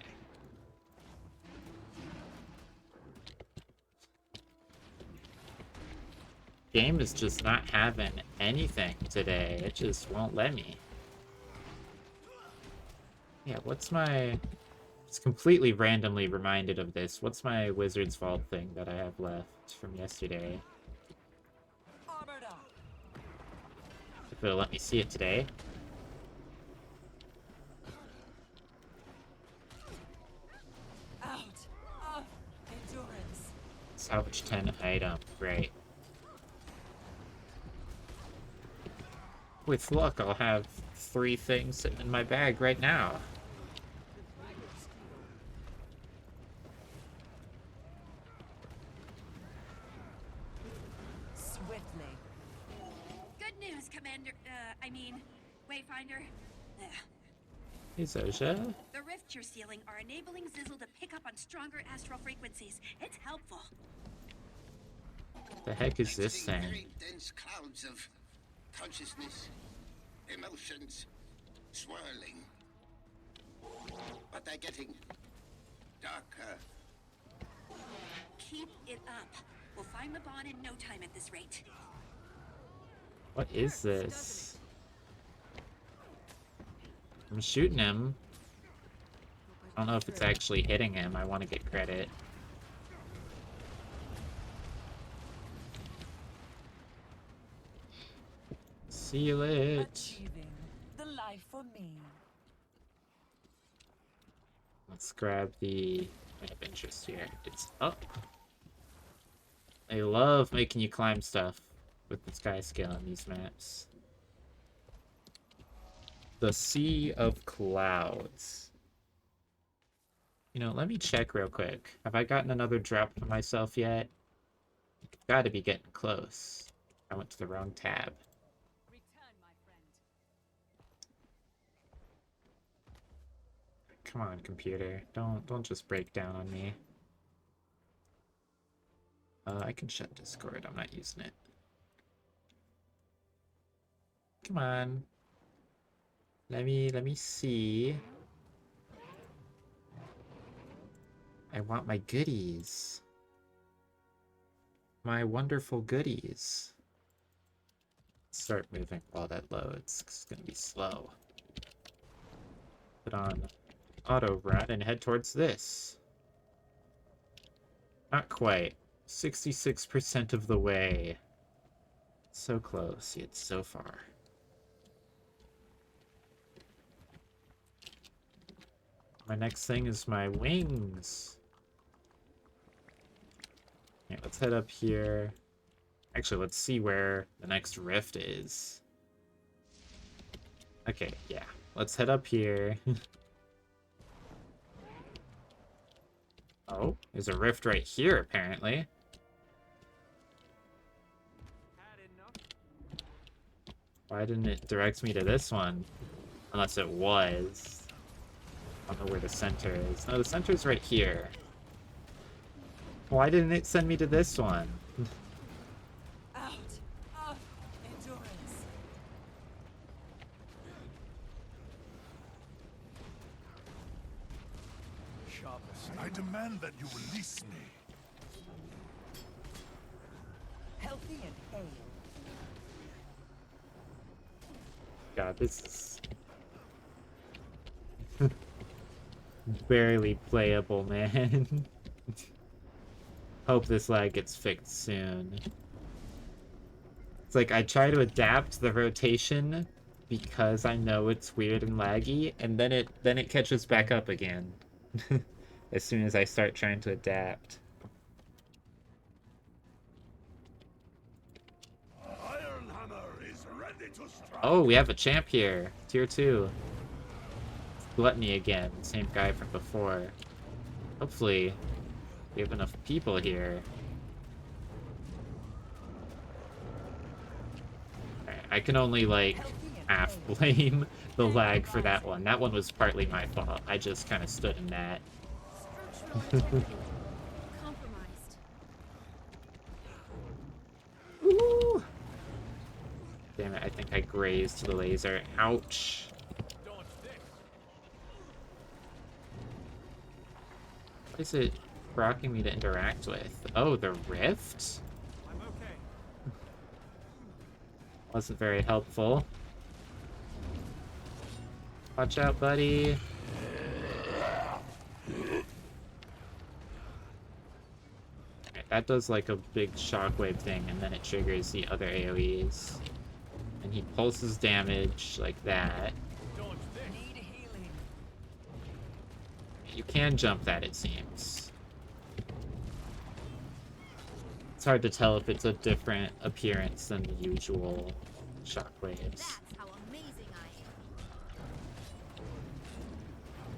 Game is just not having anything today. It just won't let me. Yeah, what's my... It's completely randomly reminded of this. What's my Wizard's Vault thing that I have left from yesterday? If it'll let me see it today. Out of endurance. Salvage 10 item. Right. With luck, I'll have 3 things sitting in my bag right now. Swiftly. Good news, Commander. I mean, Wayfinder. Ugh. Hey, Zosha. The rifts you're sealing are enabling Zizzle to pick up on stronger astral frequencies. It's helpful. The heck is this Exiting thing? very dense clouds of consciousness, emotions, swirling. But they're getting darker. Keep it up. We'll find Laban in no time at this rate. What is this? I'm shooting him. I don't know if it's actually hitting him. I want to get credit. Seal it. Achieving the life for me. Let's grab the point of interest here. It's up. They love making you climb stuff with the sky scale on these maps. The Sea of Clouds. You know, let me check real quick. Have I gotten another drop for myself yet? Gotta be getting close. I went to the wrong tab. Return, my friend. Come on, computer. Don't just break down on me. I can shut Discord. I'm not using it. Come on. Let me see. I want my goodies. My wonderful goodies. Start moving while that loads. It's gonna be slow. Put on auto run and head towards this. Not quite. 66% of the way. So close, yet so far. My next thing is my wings. Yeah, let's head up here. Actually, let's see where the next rift is. Okay, yeah. Let's head up here. Oh, there's a rift right here, apparently. Why didn't it direct me to this one? Unless it was. I don't know where the center is. No, the center's right here. Why didn't it send me to this one? Out of endurance. I demand that you release me. Healthy and hale. God, this is barely playable, man. Hope this lag gets fixed soon. It's like I try to adapt the rotation because I know it's weird and laggy, and then it catches back up again as soon as I start trying to adapt. Ironhammer is ready to strike. Oh, we have a champ here. Tier 2. Gluttony again. Same guy from before. Hopefully, we have enough people here. I can only, like, half blame the lag for that one. That one was partly my fault. I just kind of stood in that. Structural integrity compromised. Ooh. Damn it, I think I grazed the laser. Ouch. What is it rocking me to interact with? Oh, the rift? I'm okay. Wasn't very helpful. Watch out, buddy. Alright, that does like a big shockwave thing, and then it triggers the other AoEs. And he pulses damage like that. You can jump that, it seems. It's hard to tell if it's a different appearance than the usual shockwaves. That's how amazing I am.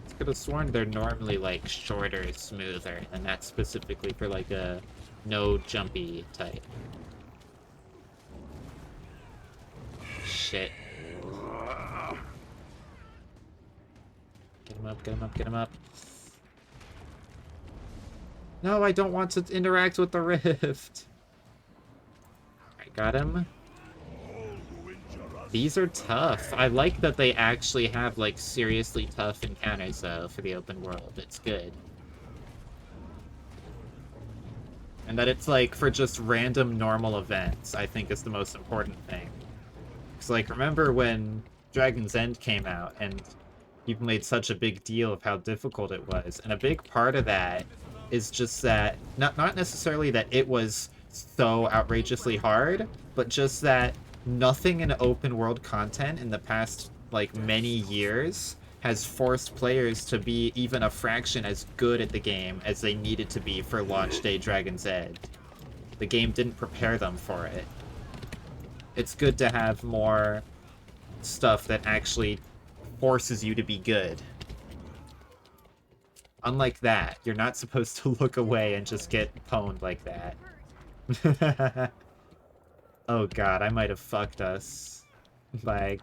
I could have sworn they're normally like shorter, smoother, and that's specifically for like a no jumpy type. Shit. Get him up, get him up, get him up. No, I don't want to interact with the rift. I got him. These are tough. I like that they actually have, like, seriously tough encounters, though, for the open world. It's good. And that it's, like, for just random normal events, I think is the most important thing. Because, like, remember when Dragon's End came out, and people made such a big deal of how difficult it was, and a big part of that is just that, not necessarily that it was so outrageously hard, but just that nothing in open world content in the past, like, many years has forced players to be even a fraction as good at the game as they needed to be for launch day Dragon's End. The game didn't prepare them for it. It's good to have more stuff that actually forces you to be good. Unlike that, you're not supposed to look away and just get pwned like that. Oh god, I might have fucked us by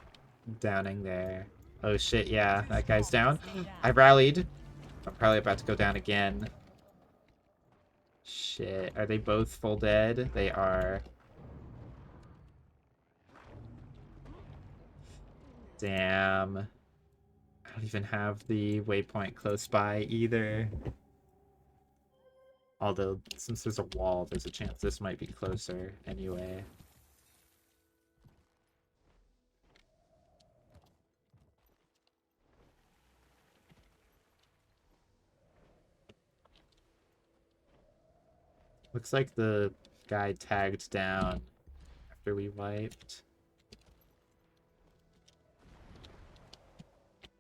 downing there. Oh shit, yeah, that guy's down. I rallied. I'm probably about to go down again. Shit, are they both full dead? They are. Damn. I don't even have the waypoint close by either. Although, since there's a wall, there's a chance this might be closer anyway. Looks like the guy tagged down after we wiped.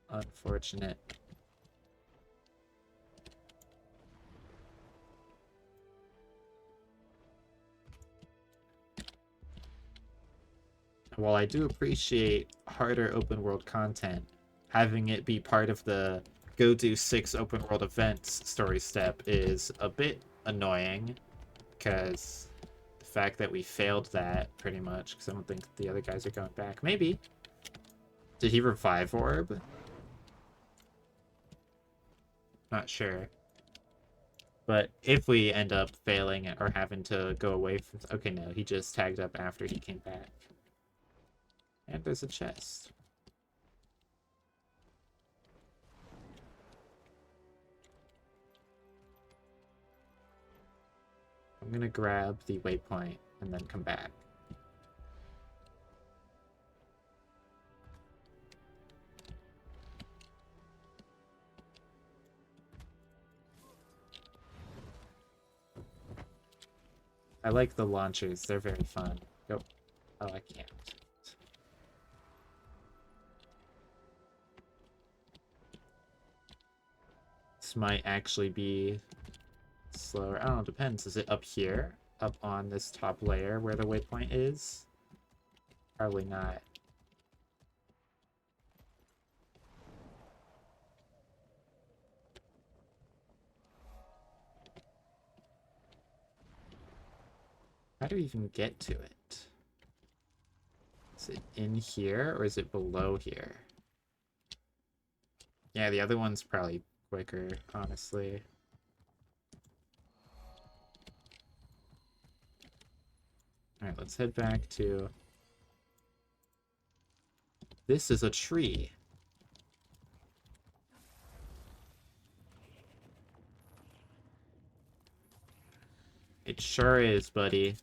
Unfortunate. While I do appreciate harder open world content, having it be part of the go do 6 open world events story step is a bit annoying, because the fact that we failed that pretty much, because I don't think the other guys are going back. Maybe. Did he revive orb? Not sure. But if we end up failing or having to go away from... Okay, no, he just tagged up after he came back. And there's a chest. I'm gonna grab the waypoint and then come back. I like the launchers, they're very fun. Go. Oh, I can't. This might actually be slower. I don't know, depends. Is it up here? Up on this top layer where the waypoint is? Probably not. How do we even get to it? Is it in here or is it below here? Yeah, the other one's probably quicker, honestly. Alright, let's head back to... This is a tree. It sure is, buddy.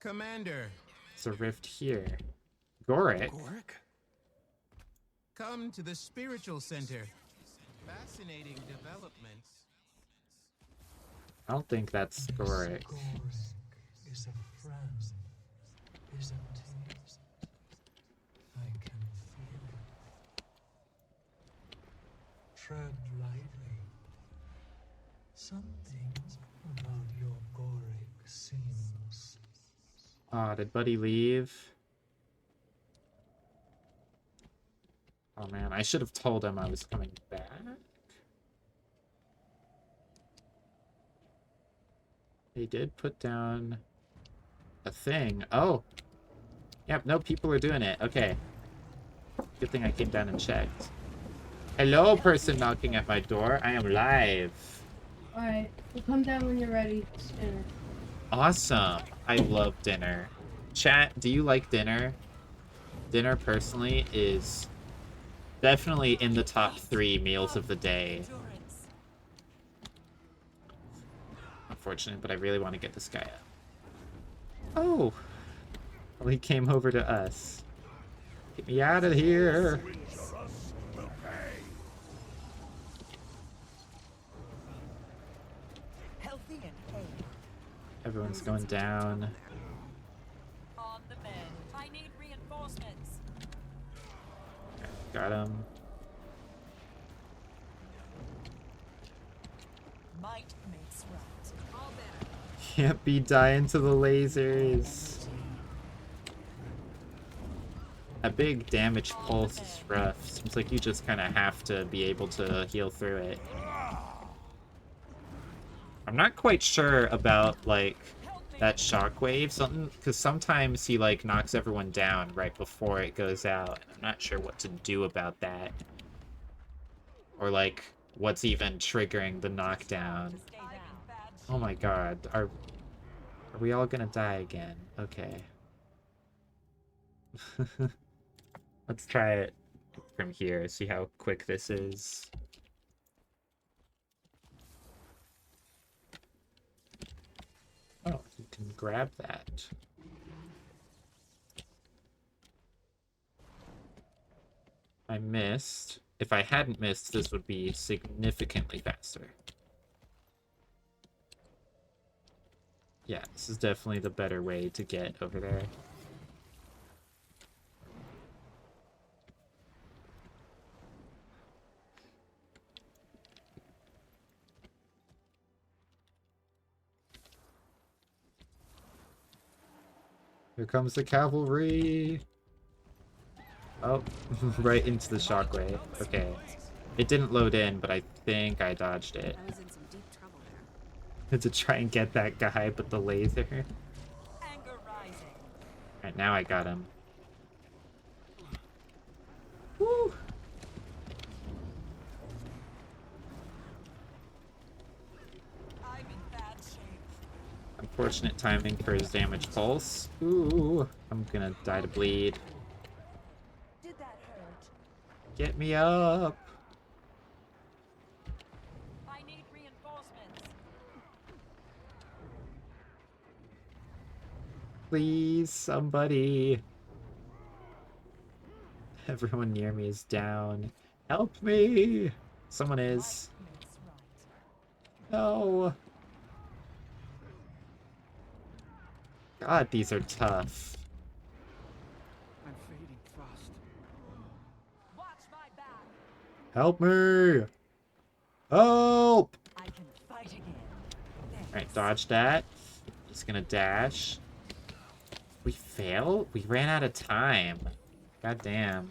Commander, There's a rift here. Goric? Goric? come to the spiritual center. Fascinating developments. I don't think that's Goric. Is a friend, isn't he? I can feel it. Tread lightly. Something about your Goric seems... Ah, did Buddy leave? Oh man, I should have told him I was coming back. They did put down a thing. Oh! Yep, no, people are doing it. Okay. Good thing I came down and checked. Hello, person knocking at my door. I am live. Alright, we'll come down when you're ready. It's dinner. Awesome. I love dinner. Chat, do you like dinner? Dinner, personally, is definitely in the top 3 meals of the day. Unfortunate, but I really want to get this guy up. Oh! Well, he came over to us. Get me out of here! Everyone's going down. On the mend. I need reinforcements. Got him. Might makes right. All better. Can't be dying to the lasers. A big damage pulse is rough. Seems like you just kind of have to be able to heal through it. I'm not quite sure about, like, that shockwave. Something, because sometimes he, like, knocks everyone down right before it goes out. And I'm not sure what to do about that. Or, like, what's even triggering the knockdown. Oh my god. Are we all gonna die again? Okay. Let's try it from here, see how quick this is. Oh, you can grab that. I missed. If I hadn't missed, this would be significantly faster. Yeah, this is definitely the better way to get over there. Here comes the cavalry! Oh, right into the shockwave. Okay. It didn't load in, but I think I dodged it. I was in some deep trouble there. Had to try and get that guy, but the laser. Alright, now I got him. Woo! I'm in bad shape. Unfortunate timing for his damage pulse. Ooh, I'm gonna die to bleed. Did that hurt? Get me up! I need reinforcements. Please, somebody. Everyone near me is down. Help me! Someone is. No! God, these are tough. I'm fading fast. Watch my back. Help me! Help! I can fight again. Alright, dodge that. He's gonna dash. We fail? We ran out of time. God damn.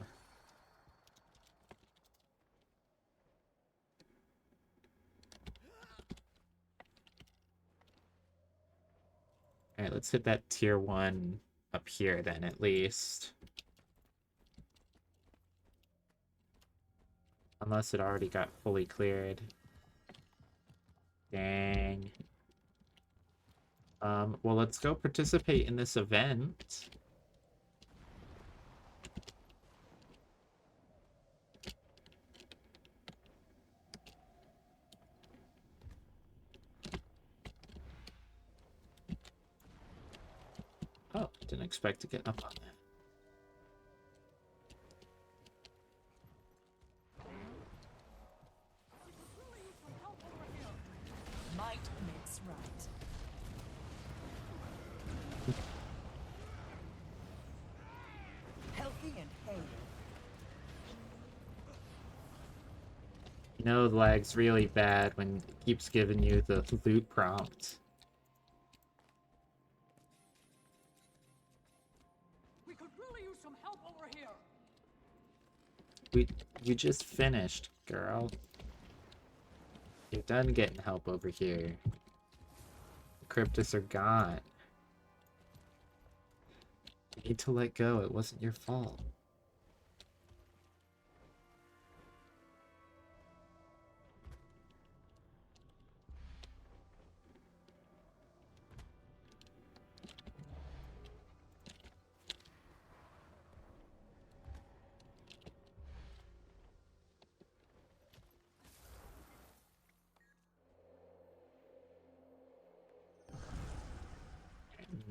Alright, let's hit that tier 1 up here then, at least. Unless it already got fully cleared. Dang. Well, let's go participate in this event. Oh, didn't expect to get up on that. Might makes right. Healthy and hale. You know, the lag's really bad when it keeps giving you the loot prompt. We could really use some help over here. We just finished, girl. You're done getting help over here. The Cryptus are gone. You need to let go. It wasn't your fault.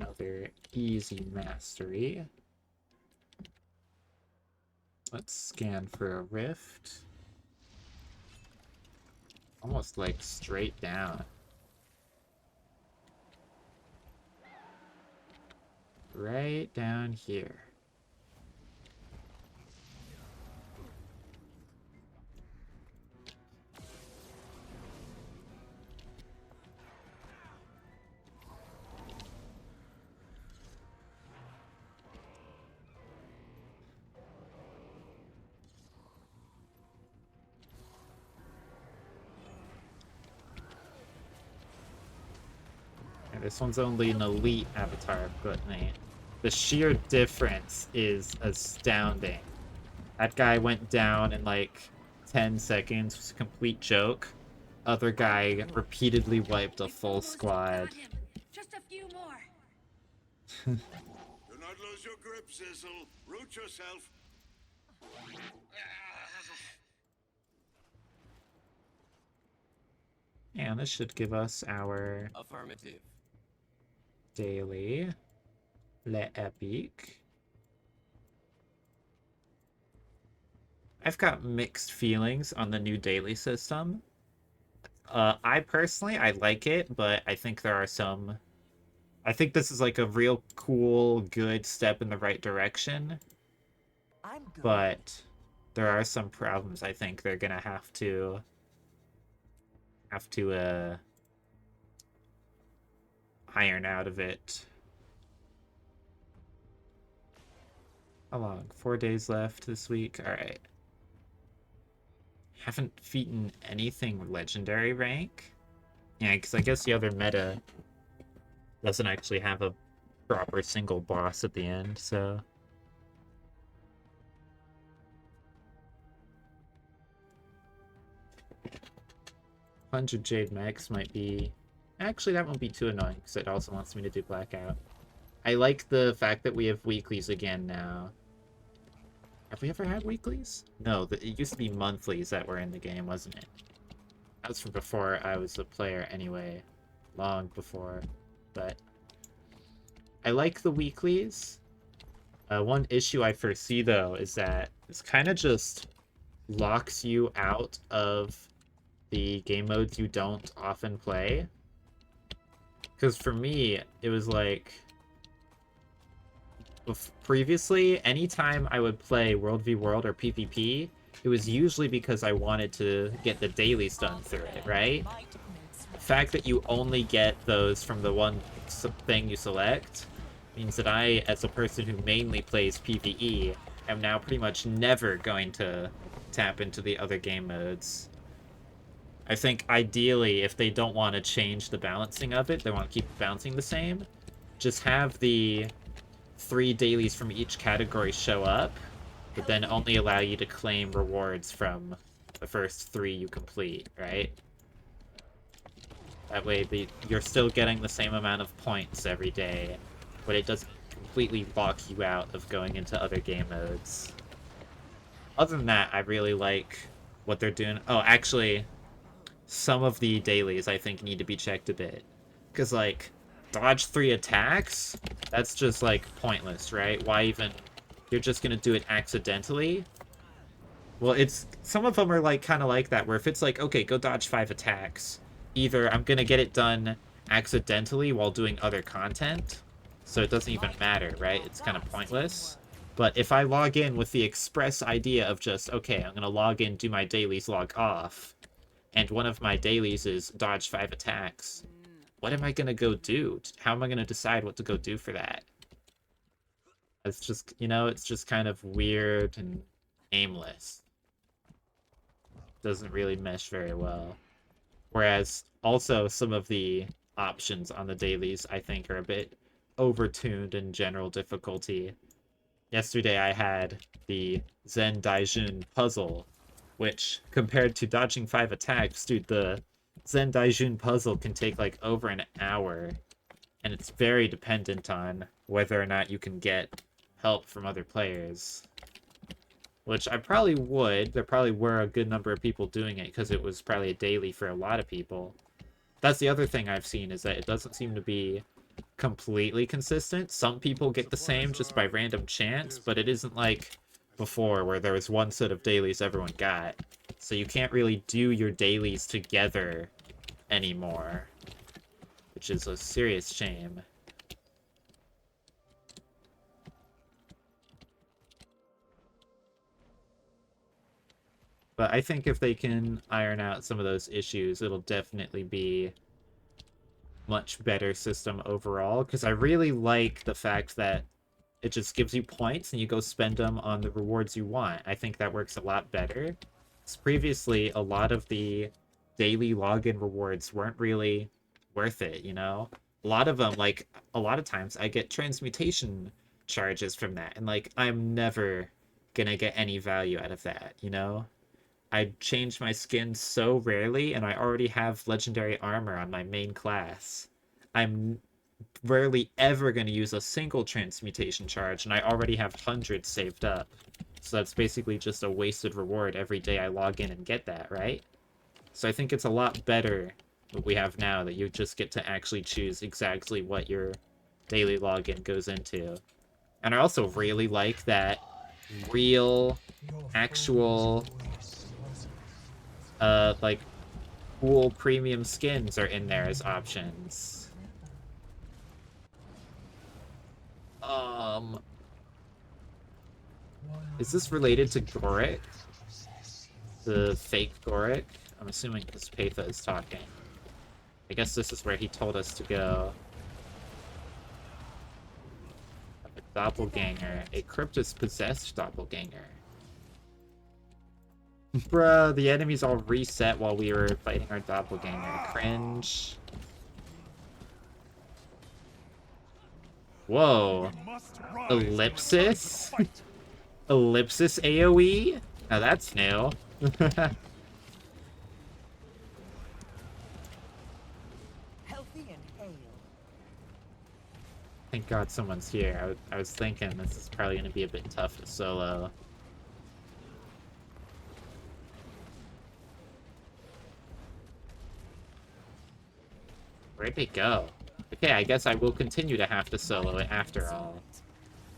Another easy mastery. Let's scan for a rift. Almost like straight down. Right down here. This one's only an elite avatar equipment. The sheer difference is astounding. That guy went down in like 10 seconds. It was a complete joke. Other guy repeatedly wiped a full squad. Just a few more. Do not lose your grip, Sizzle. Root yourself. And this should give us our Affirmative. daily Le Epic. I've got mixed feelings on the new daily system. I personally, I like it, but I think there are some... I think this is like a real cool, good step in the right direction. I'm good. But there are some problems I think they're gonna have to iron out of it. How long? 4 days left this week? Alright. Haven't beaten anything legendary rank? Yeah, because I guess the other meta doesn't actually have a proper single boss at the end, so... 100 Jade Max might be... Actually, that won't be too annoying, because it also wants me to do Blackout. I like the fact that we have weeklies again now. Have we ever had weeklies? No, it used to be monthlies that were in the game, wasn't it? That was from before I was a player anyway. Long before. But I like the weeklies. One issue I foresee, though, is that it's kind of just locks you out of the game modes you don't often play. Because for me, it was like... Previously, anytime I would play World v World or PvP, it was usually because I wanted to get the dailies done through it, right? The fact that you only get those from the one thing you select means that I, as a person who mainly plays PvE, am now pretty much never going to tap into the other game modes. I think ideally, if they don't want to change the balancing of it, they want to keep the balancing the same, just have the 3 dailies from each category show up, but then only allow you to claim rewards from the first 3 you complete, right? That way you're still getting the same amount of points every day, but it doesn't completely lock you out of going into other game modes. Other than that, I really like what they're doing. Oh, actually, some of the dailies I think need to be checked a bit. Because, like, dodge 3 attacks? That's just, like, pointless, right? Why even... You're just gonna do it accidentally? Well, it's... Some of them are, like, kind of like that, where if it's like, okay, go dodge 5 attacks, either I'm gonna get it done accidentally while doing other content, so it doesn't even matter, right? It's kind of pointless. But if I log in with the express idea of just, okay, I'm gonna log in, do my dailies, log off, and one of my dailies is dodge 5 attacks, what am I gonna go do? How am I gonna decide what to go do for that? It's just, you know, it's just kind of weird and aimless. Doesn't really mesh very well. Whereas, also, some of the options on the dailies, I think, are a bit overtuned in general difficulty. Yesterday I had the Zen Daijun puzzle, which, compared to dodging 5 attacks, dude, the Zen Daijun puzzle can take, like, over an hour, and it's very dependent on whether or not you can get help from other players. Which I probably would. There probably were a good number of people doing it, because it was probably a daily for a lot of people. That's the other thing I've seen, is that it doesn't seem to be completely consistent. Some people get the same just by random chance, but it isn't like before where there was one set of dailies everyone got. So you can't really do your dailies together anymore, which is a serious shame. But I think if they can iron out some of those issues, it'll definitely be much better system overall, because I really like the fact that it just gives you points and you go spend them on the rewards you want. I think that works a lot better. Because previously, a lot of the daily login rewards weren't really worth it, you know? A lot of them, like, a lot of times I get transmutation charges from that, and, like, I'm never gonna get any value out of that, you know? I change my skin so rarely, and I already have legendary armor on my main class. I'm rarely ever going to use a single transmutation charge, and I already have hundreds saved up. So that's basically just a wasted reward every day I log in and get that, right? So I think it's a lot better what we have now, that you just get to actually choose exactly what your daily login goes into. And I also really like that real, actual, like, cool premium skins are in there as options. Is this related to Goric? The fake Goric? I'm assuming because Patha is talking. I guess this is where he told us to go. A doppelganger. A Cryptus-possessed doppelganger. Bruh, the enemies all reset while we were fighting our doppelganger. Cringe. Whoa. Ellipsis? Ellipsis AoE? Now that's new. Thank God someone's here. I was thinking this is probably going to be a bit tough to solo. Where'd they go? Okay, I guess I will continue to have to solo it after all.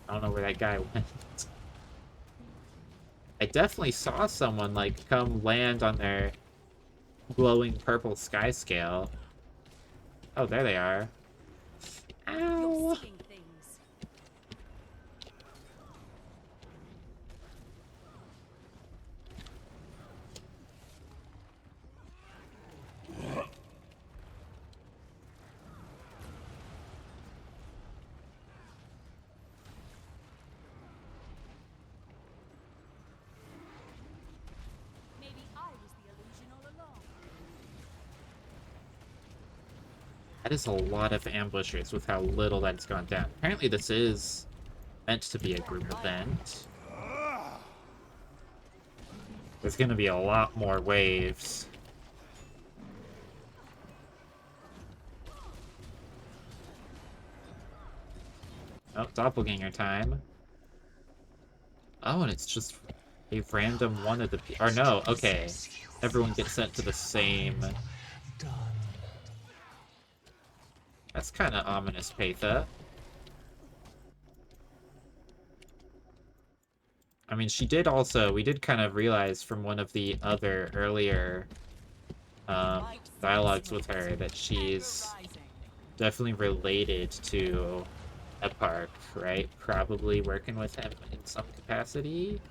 I don't know where that guy went. I definitely saw someone, like, come land on their glowing purple sky scale. Oh, there they are. Ow! That is a lot of ambushers with how little that's gone down. Apparently this is meant to be a group event. There's gonna be a lot more waves. Oh, doppelganger time. Oh, and it's just a random one of the or no, okay. Everyone gets sent to the same. That's kind of ominous, Patha. I mean, she did also, we did kind of realize from one of the other earlier dialogues with her that she's definitely related to Eparch, right? Probably working with him in some capacity.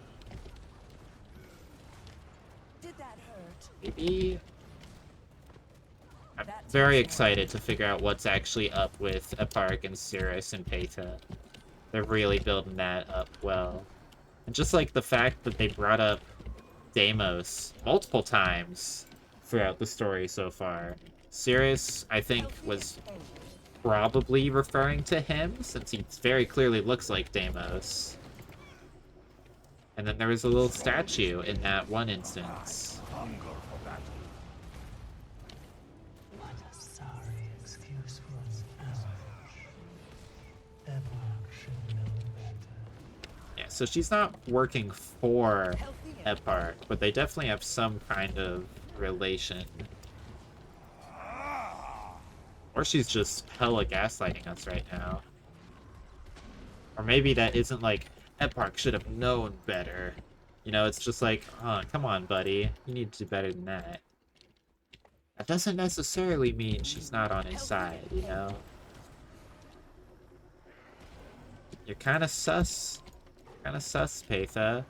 Did that hurt? Maybe. I'm very excited to figure out what's actually up with Eparch and Cirrus and Peta. They're really building that up well. And just like the fact that they brought up Deimos multiple times throughout the story so far. Cirrus, I think, was probably referring to him, since he very clearly looks like Deimos. And then there was a little statue in that one instance. What a sorry excuse for an ambush. Epoch should know better. Yeah, so she's not working for Eparch, but they definitely have some kind of relation. Or she's just hella gaslighting us right now. Or maybe that isn't like, Eparch should have known better. You know, it's just like, oh, come on, buddy. You need to do better than that. That doesn't necessarily mean she's not on his side, you know? You're kind of sus. Kind of sus, Patha.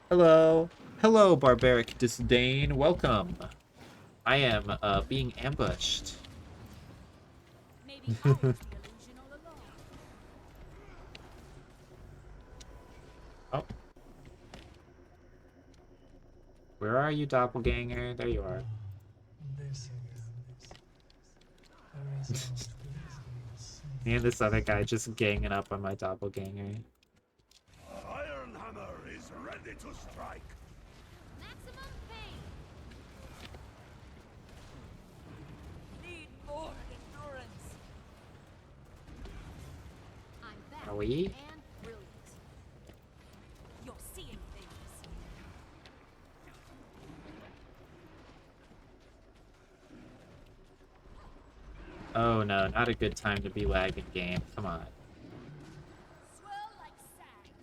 Hello. Hello, barbaric disdain. Welcome. I am, being ambushed. Oh. Where are you, doppelganger? There you are. This Me and this other guy just ganging up on my doppelganger. Iron Hammer is ready to strike. Maximum pain. Need more endurance. I'm back Are we? and brilliant. You're seeing things. Oh no, not a good time to be lagging game. Come on.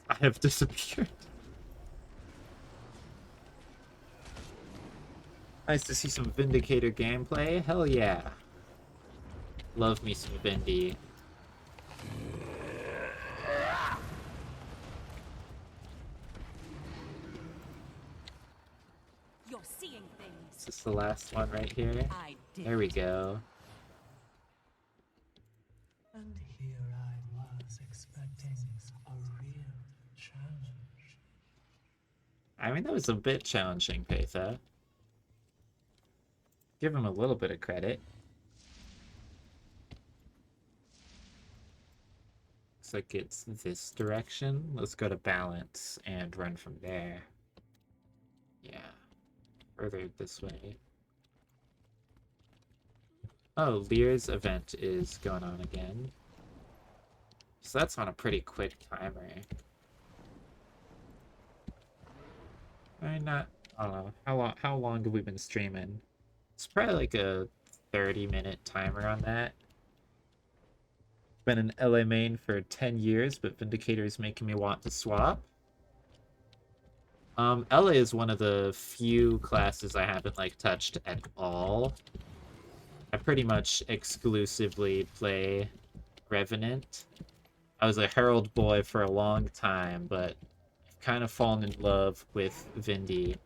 I have disappeared. Nice to see some Vindicator gameplay. Hell yeah. Love me some Vindy. You're seeing things. Is this the last one right here? There we go. And here I was expecting a real challenge. I mean, that was a bit challenging, Patha. Give him a little bit of credit. Looks like it's this direction. Let's go to balance and run from there. Yeah. Further this way. Oh, Lear's event is going on again. So that's on a pretty quick timer. I don't know. How long have we been streaming? It's probably like a 30-minute timer on that. Been an LA main for 10 years, but Vindicator is making me want to swap. LA is one of the few classes I haven't like touched at all. I pretty much exclusively play Revenant. I was a Herald boy for a long time, but I've kind of fallen in love with Vindy.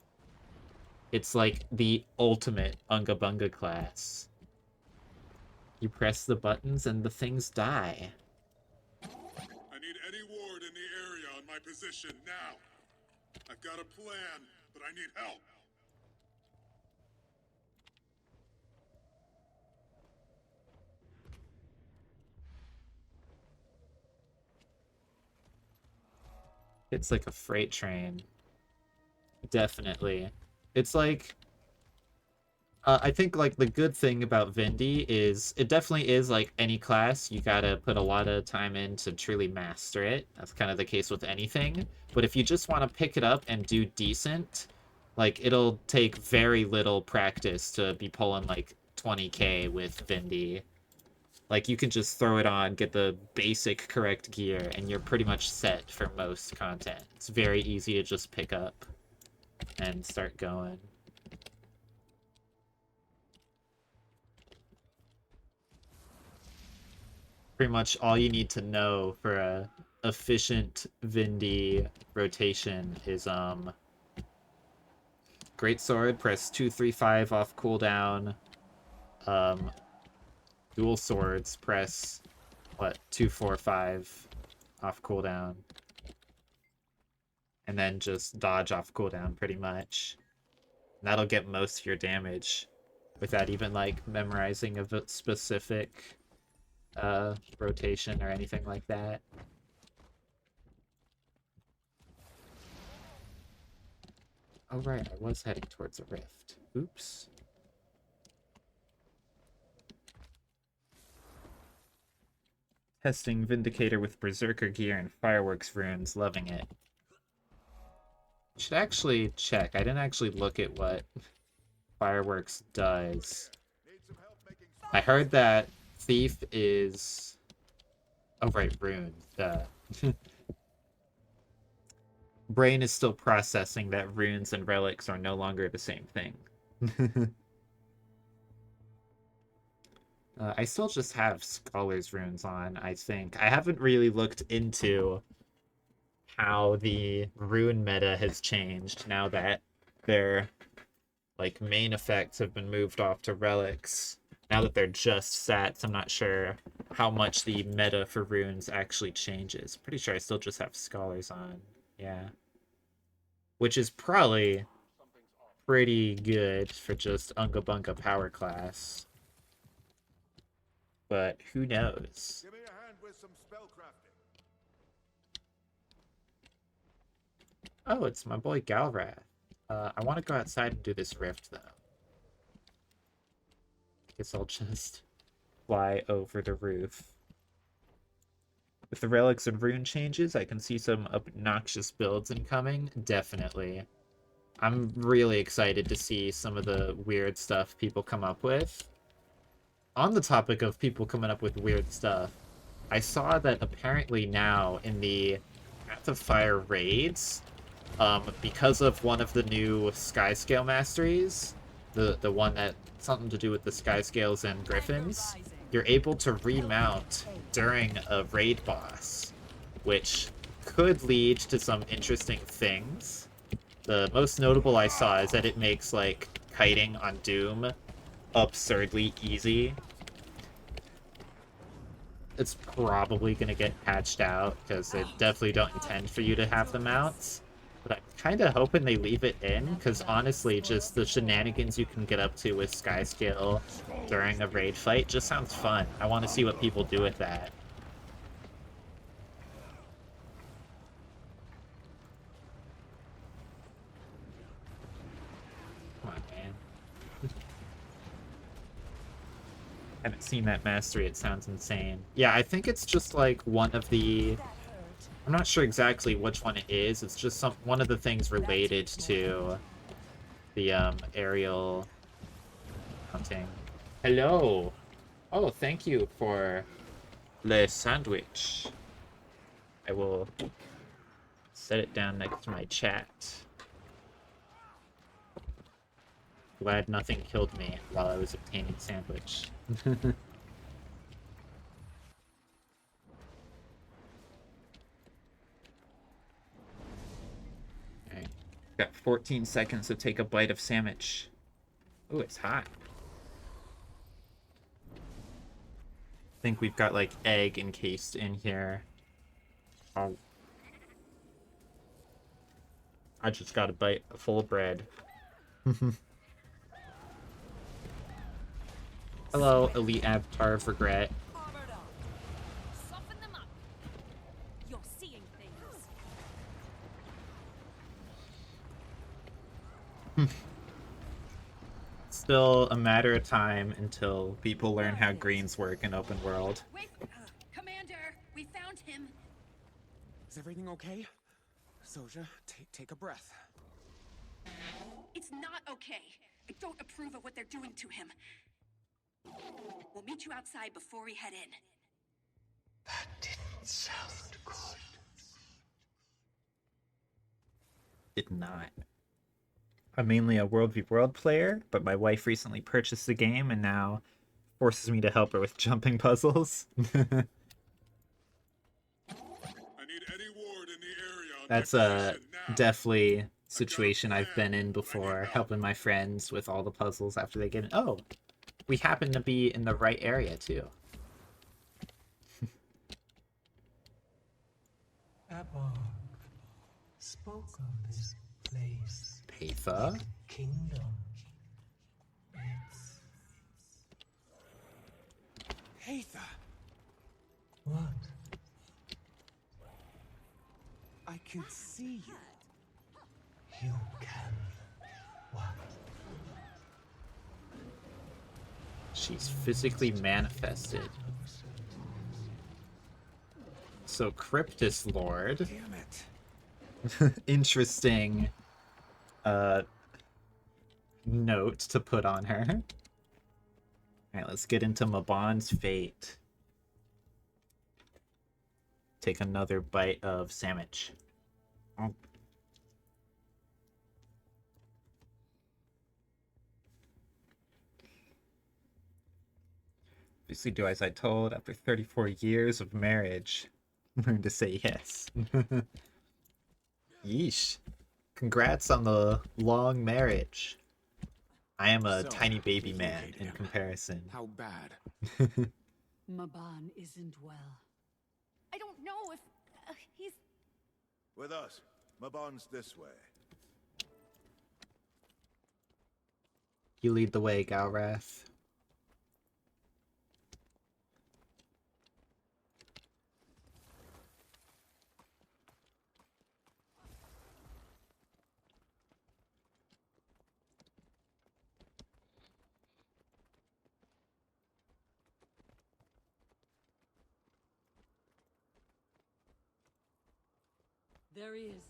It's like the ultimate Unga Bunga class. You press the buttons and the things die. I need any ward in the area on my position now. I've got a plan, but I need help. It's like a freight train. Definitely. It's like... I think like the good thing about Vindy is it definitely is like any class. You gotta put a lot of time in to truly master it. That's kind of the case with anything. But if you just want to pick it up and do decent, like it'll take very little practice to be pulling like 20k with Vindy. Like you can just throw it on, get the basic correct gear, and you're pretty much set for most content. It's very easy to just pick up and start going. Pretty much all you need to know for a efficient Vindy rotation is Great Sword, press 2-3-5 off cooldown. Dual Swords, press what, 2-4-5 off cooldown. And then just dodge off cooldown pretty much. And that'll get most of your damage without even like memorizing a specific rotation or anything like that. Oh right, I was heading towards a rift. Oops. Testing Vindicator with Berserker gear and Fireworks runes, loving it. Should actually check. I didn't actually look at what Fireworks does. I heard that Thief is... Oh right, Rune. Duh. Brain is still processing that runes and relics are no longer the same thing. I still just have Scholar's runes on, I think. I haven't really looked into how the rune meta has changed now that their like main effects have been moved off to relics. Now that they're just sats, I'm not sure how much the meta for runes actually changes. Pretty sure I still just have Scholars on. Yeah. Which is probably pretty good for just Unga Bunga power class. But who knows? Give me a hand with some spellcrafting. Oh, it's my boy Galrath. I want to go outside and do this rift, though. Guess I'll just fly over the roof. With the relics and rune changes, I can see some obnoxious builds incoming. Definitely. I'm really excited to see some of the weird stuff people come up with. On the topic of people coming up with weird stuff, I saw that apparently now in the Path of Fire raids, because of one of the new Skyscale masteries, the one that something to do with the Skyscales and Griffins, you're able to remount during a raid boss, which could lead to some interesting things. The most notable I saw is that it makes like kiting on Doom absurdly easy. It's probably going to get patched out because they definitely don't intend for you to have the mounts. But I'm kind of hoping they leave it in because honestly, just the shenanigans you can get up to with Skyscale during a raid fight just sounds fun. I want to see what people do with that. Come on, man. Haven't seen that mastery, it sounds insane. Yeah, I think it's just like one of the... I'm not sure exactly which one it is. It's just one of the things related to the aerial hunting. Hello! Oh, thank you for the sandwich. I will set it down next to my chat. Glad nothing killed me while I was obtaining sandwich. Alright. Got 14 seconds to take a bite of sandwich. Ooh, it's hot. I think we've got like egg encased in here. Oh. I just got a bite full of bread. Hello, Elite Avatar of Regret. Still a matter of time until people learn how greens work in open world. Wait, Commander, we found him. Is everything okay? Soja, take a breath. It's not okay. I don't approve of what they're doing to him. We'll meet you outside before we head in. That didn't sound good. Did not. I'm mainly a World v World player, but my wife recently purchased the game and now forces me to help her with jumping puzzles. I need any ward in the area on That's my a position now. definitely situation I've been in before, helping my friends with all the puzzles after they get in. Oh, we happen to be in the right area too. Abog spoke of this place. Patha? Kingdom. It's... Heather! What? I can see you. You can. What? She's physically manifested. So Cryptus Lord. Damn it. Interesting note to put on her. Alright, let's get into Mabon's fate. Take another bite of sandwich. Oh. Obviously do as I told after 34 years of marriage. Learn to say yes. Yeesh. Congrats on the long marriage. I am a tiny baby man in comparison. How bad? Mabon isn't well. I don't know if he's... With us. Mabon's this way. You lead the way, Galrath. There he is.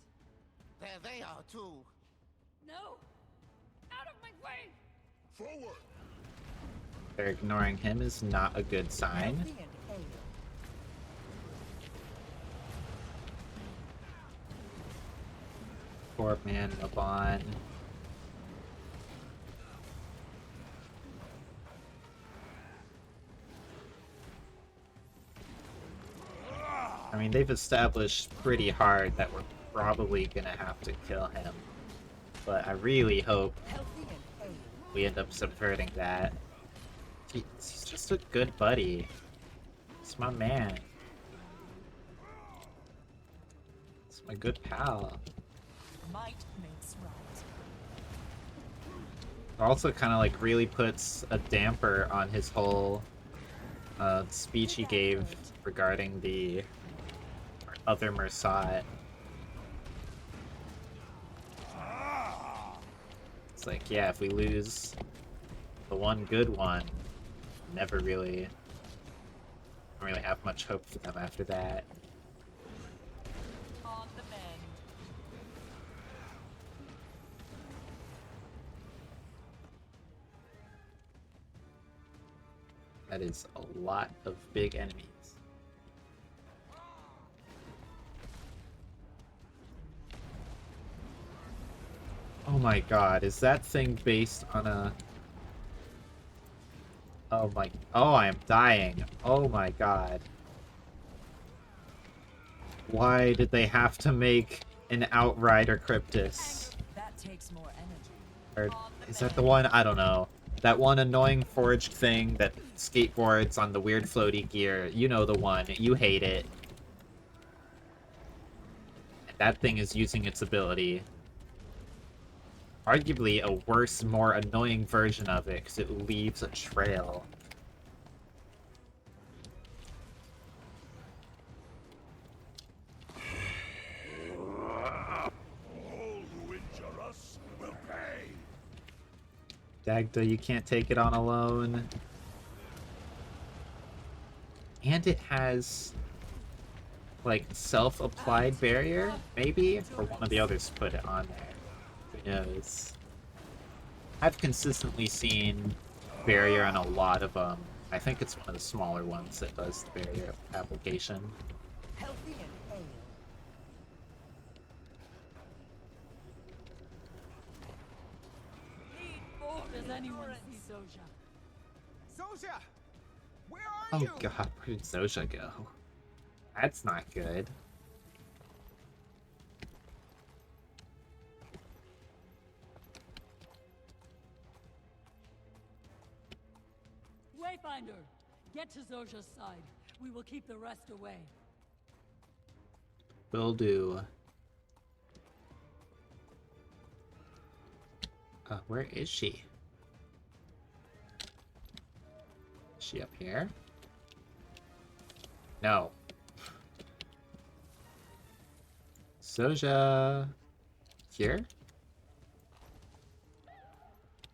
There they are, too. No! Out of my way! Forward! They're ignoring him is not a good sign. Poor man, Mabon. I mean, they've established pretty hard that we're probably gonna have to kill him. But I really hope we end up subverting that. He's just a good buddy. It's my man. It's my good pal. Might makes right. Also kind of like really puts a damper on his whole speech he gave regarding the other Mersat. It's like, yeah, if we lose the one good one, don't really have much hope for them after that. On the mend. That is a lot of big enemies. Oh my god, is that thing based on a... Oh my... Oh, I am dying. Oh my god. Why did they have to make an Outrider Cryptus? That takes more energy. Or is that the one? I don't know. That one annoying forged thing that skateboards on the weird floaty gear. You know the one. You hate it. And that thing is using its ability. Arguably a worse, more annoying version of it, because it leaves a trail. All who injure us will pay! Dagda, you can't take it on alone. And it has, like, self-applied barrier, maybe? Or one of the others put it on there. Who knows? I've consistently seen barrier on a lot of I think it's one of the smaller ones that does the barrier application. Healthy and ale. Does anyone see Zoja? Zoja! Where are Oh you? god, where did Zoja go? That's not good. Wayfinder, get to Zoja's side. We will keep the rest away. Will do. Where is she? Is she up here? No. Zoja. Here?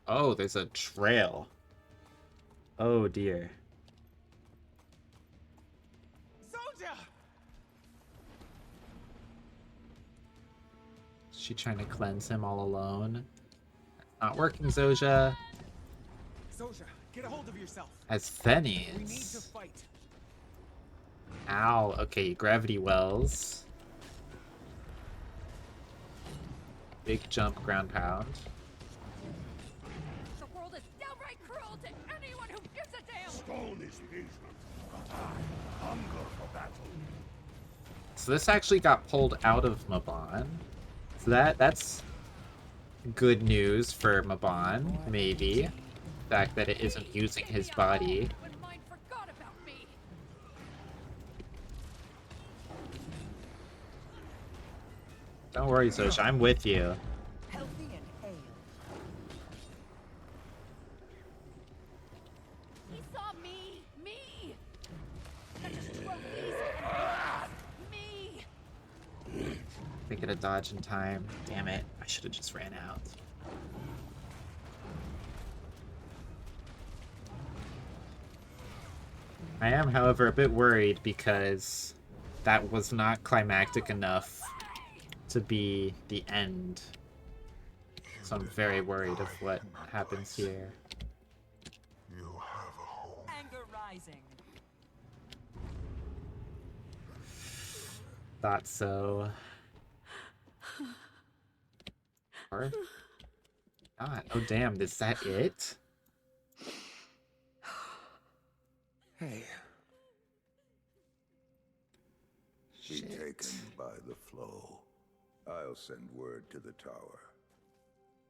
Oh, there's a trail. Oh dear. Zoja! Is she trying to cleanse him all alone? Not working, Zoja. Zoja, get a hold of yourself. As We need to Fennies. fight. Ow. Okay, gravity wells. Big jump, ground pound. The world is downright cruel to anyone who gives a damn! Stone is patient, but I hunger for battle. So this actually got pulled out of Mabon. So that's good news for Mabon, maybe. The fact that it isn't using his body. When mine forgot about me! Don't worry, Zoja, I'm with you. Healthy and ale. He saw me! Me! Not just trophies and me! They get a dodge in time. Damn it, I should have just ran out. I am, however, a bit worried because that was not climactic enough to be the end. So I'm very worried of what happens here. You have a home. Anger rising. Thought so. Or not. Oh damn, is that it? Hey. Be Shit. taken by the flow. I'll send word to the tower.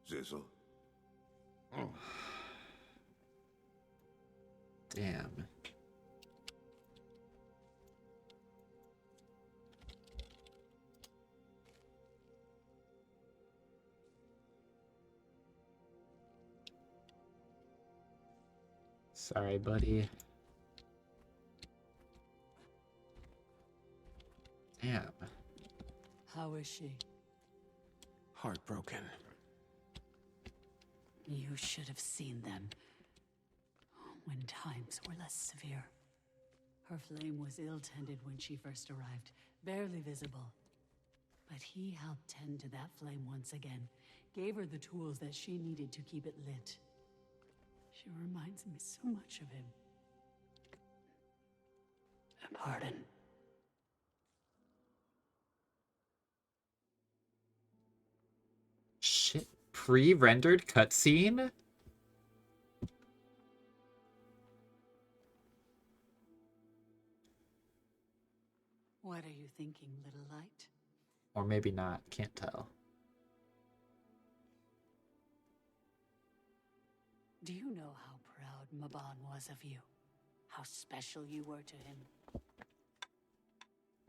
Zizzle? Damn. Sorry, buddy. Damn. How is she? Heartbroken. You should have seen them when times were less severe. Her flame was ill-tended when she first arrived, barely visible. But he helped tend to that flame once again, gave her the tools that she needed to keep it lit. She reminds me so much of him. Pardon. Shit. Pre-rendered cutscene? What are you thinking, little light? Or maybe not. Can't tell. Do you know how proud Mabon was of you? How special you were to him?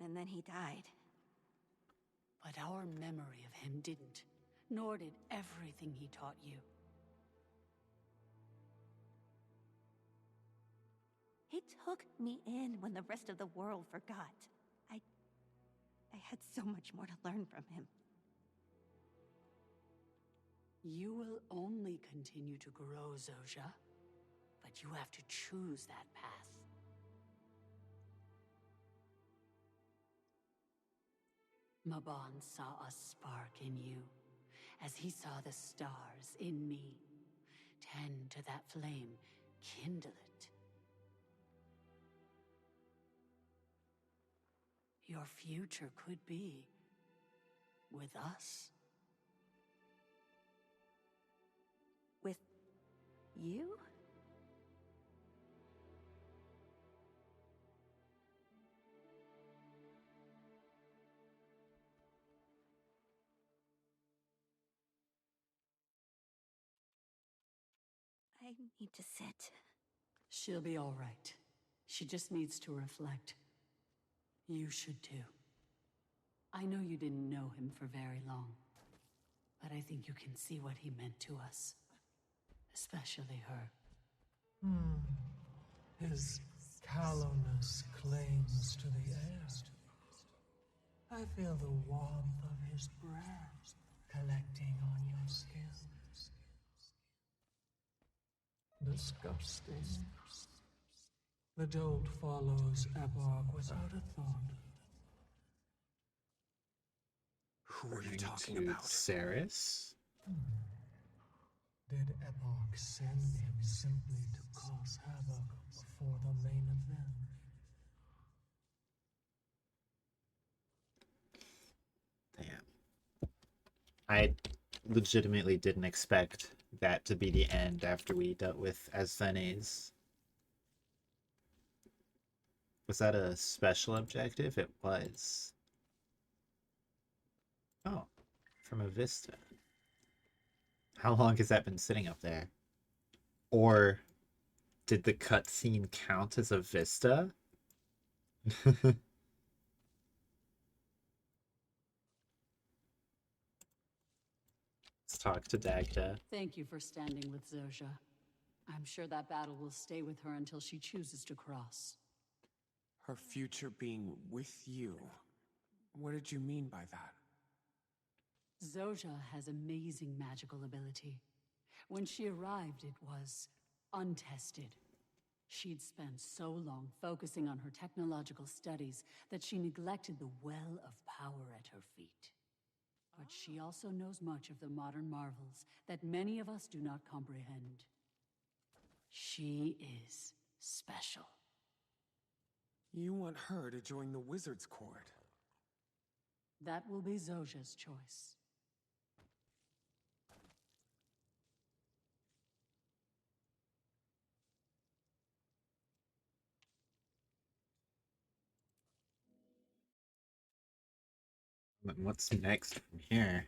And then he died. But our memory of him didn't, nor did everything he taught you. He took me in when the rest of the world forgot. I had so much more to learn from him. You will only continue to grow, Zojja. But you have to choose that path. Mabon saw a spark in you, as he saw the stars in me. Tend to that flame, kindle it. Your future could be with us. With you? I need to sit. She'll be all right. She just needs to reflect. You should too. I know you didn't know him for very long, but I think you can see what he meant to us. Especially her. His callowness clings to the air. I feel the warmth of his breath collecting on your skin. Disgusting. The dolt follows Eborg without a thought. Who are you talking to about? Ceres? Did Eborg send him simply to cause havoc before the main event? Damn. I legitimately didn't expect that to be the end after we dealt with Asthenes. Was that a special objective? It was. Oh, from a vista. How long has that been sitting up there? Or did the cutscene count as a vista? Let's talk to Dagda. Thank you for standing with Zojja. I'm sure that battle will stay with her until she chooses to cross. Her future being with you. What did you mean by that? Zojja has amazing magical ability. When she arrived, it was untested. She'd spent so long focusing on her technological studies that she neglected the well of power at her feet. But she also knows much of the modern marvels that many of us do not comprehend. She is special. You want her to join the Wizard's Court? That will be Zojja's choice. What's next from here?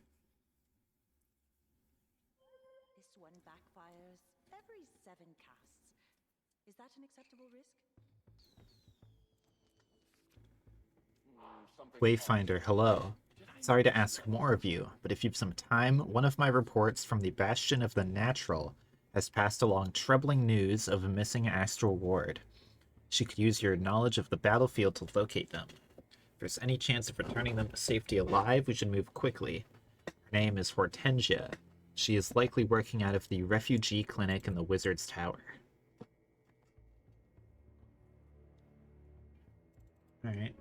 This one backfires every 7 casts. Is that an acceptable risk? Wayfinder, hello. Sorry to ask more of you, but if you've some time, one of my reports from the Bastion of the Natural has passed along troubling news of a missing Astral Ward. She could use your knowledge of the battlefield to locate them. If there's any chance of returning them to safety alive, we should move quickly. Her name is Hortensia. She is likely working out of the refugee clinic in the Wizard's Tower. Alright.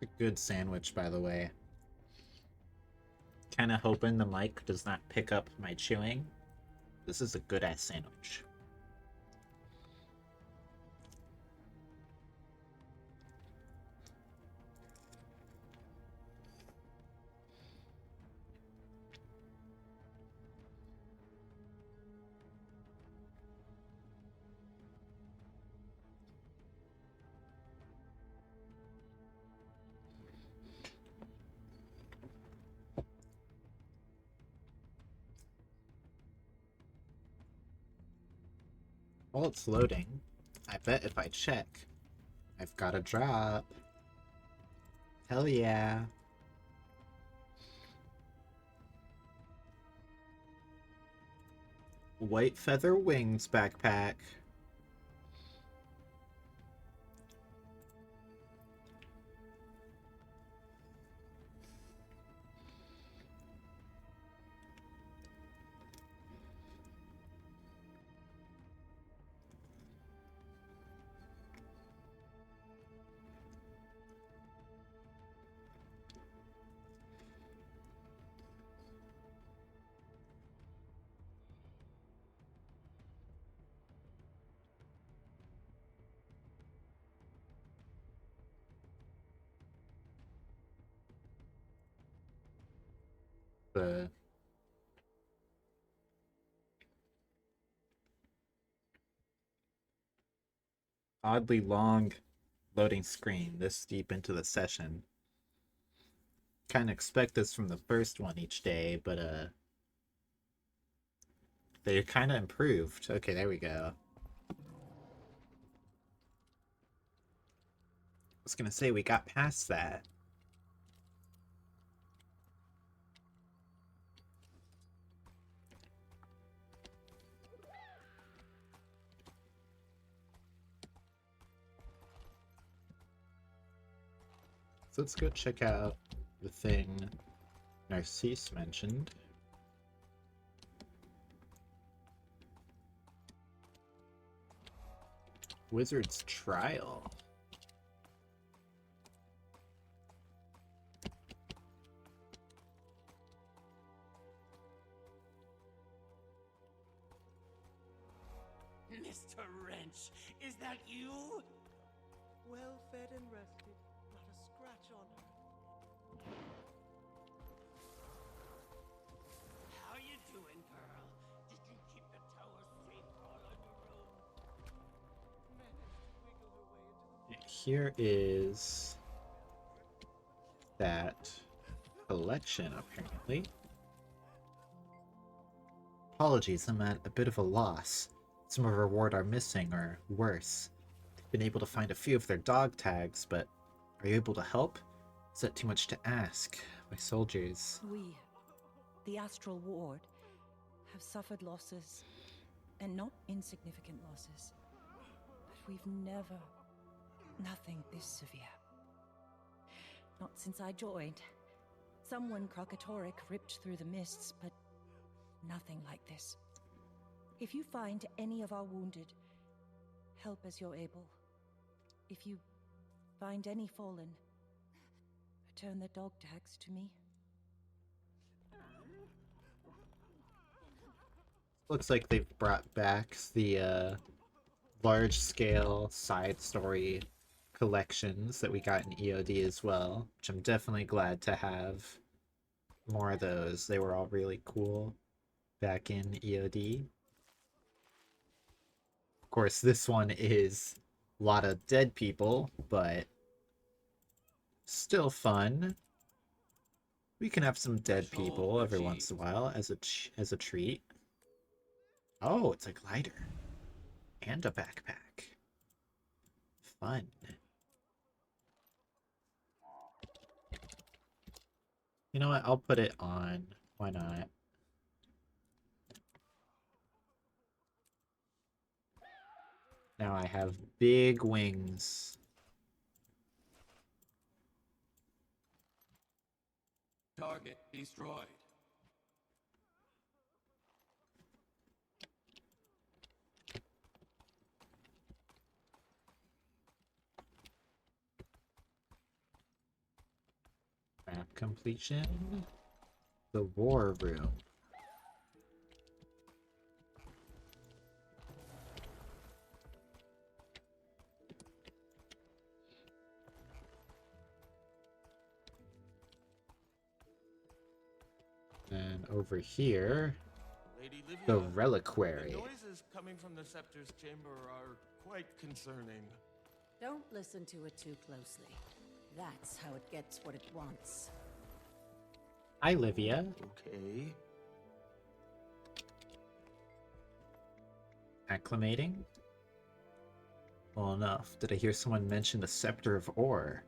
A good sandwich, by the way. Kinda hoping the mic does not pick up my chewing. This is a good-ass sandwich. While it's loading, I bet if I check, I've got a drop. Hell yeah. White feather wings backpack. The oddly long loading screen this deep into the session. Kind of expect this from the first one each day, but they kind of improved. Okay, there we go. I was gonna say we got past that. So let's go check out the thing Narcisse mentioned. Wizard's Trial. Mr. Wrench, is that you? Well fed and rested, not a scratch on her. How you doing, girl? Did you keep the tower safe all on your own? Managed to wiggle her way into the... Here is that collection, apparently. Apologies, I'm at a bit of a loss. Some of our ward are missing, or worse. They've been able to find a few of their dog tags, but are you able to help? Is that too much to ask? My soldiers. We, the Astral Ward, have suffered losses, and not insignificant losses. But we've never... nothing this severe. Not since I joined. Someone Krokatoric ripped through the mists, but nothing like this. If you find any of our wounded, help as you're able. If you find any fallen, return their dog tags to me. Looks like they've brought back the large-scale side story collections that we got in EOD as well, which I'm definitely glad to have more of those. They were all really cool back in EOD. Of course, this one is a lot of dead people, but still fun. We can have some dead people every once in a while as a treat. Oh, it's a glider and a backpack. Fun. You know what? I'll put it on. Why not? Now I have big wings. Target destroyed. Map completion. The war room. And over here, Lady Livia, the reliquary. The noises coming from the Scepter's chamber are quite concerning. Don't listen to it too closely. That's how it gets what it wants. Hi, Livia. Okay. Acclimating? Well enough. Did I hear someone mention the Scepter of Ore?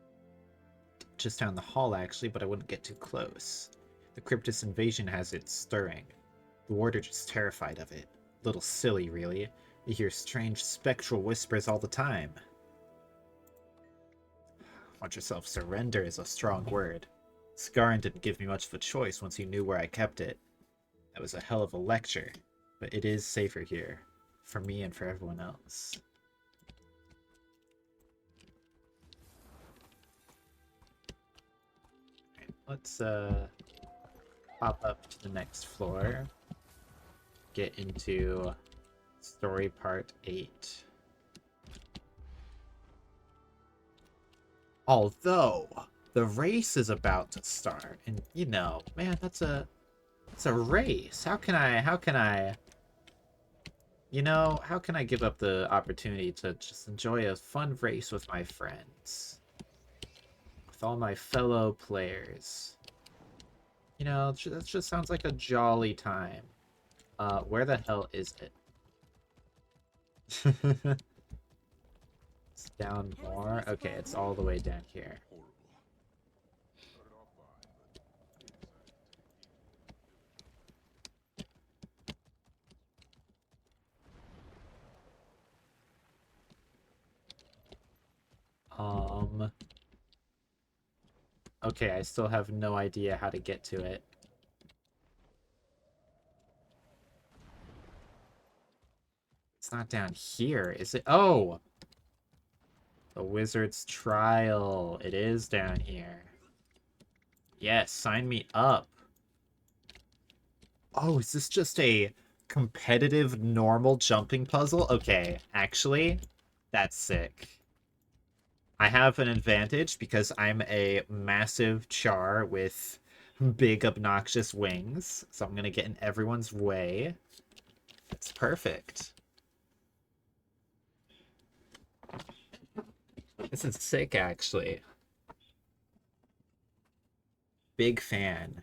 just down the hall, actually, but I wouldn't get too close. The Cryptus invasion has it stirring. The warder just terrified of it. Little silly, really. You hear strange spectral whispers all the time. Watch yourself. Surrender is a strong word. Scarran didn't give me much of a choice once he knew where I kept it. That was a hell of a lecture, but it is safer here. For me and for everyone else. Right, let's pop up to the next floor. Get into story part 8. Although the race is about to start, and you know, man, it's a race. How can I you know, how can I give up the opportunity to just enjoy a fun race with my friends? With all my fellow players. You know, that just sounds like a jolly time. Where the hell is it? It's down more? Okay, it's all the way down here. Okay, I still have no idea how to get to it. It's not down here, is it? Oh! The Wizard's Trial. It is down here. Yes, sign me up. Oh, is this just a competitive normal jumping puzzle? Okay, actually, that's sick. I have an advantage because I'm a massive char with big obnoxious wings, so I'm gonna get in everyone's way. It's perfect. This is sick, actually. Big fan.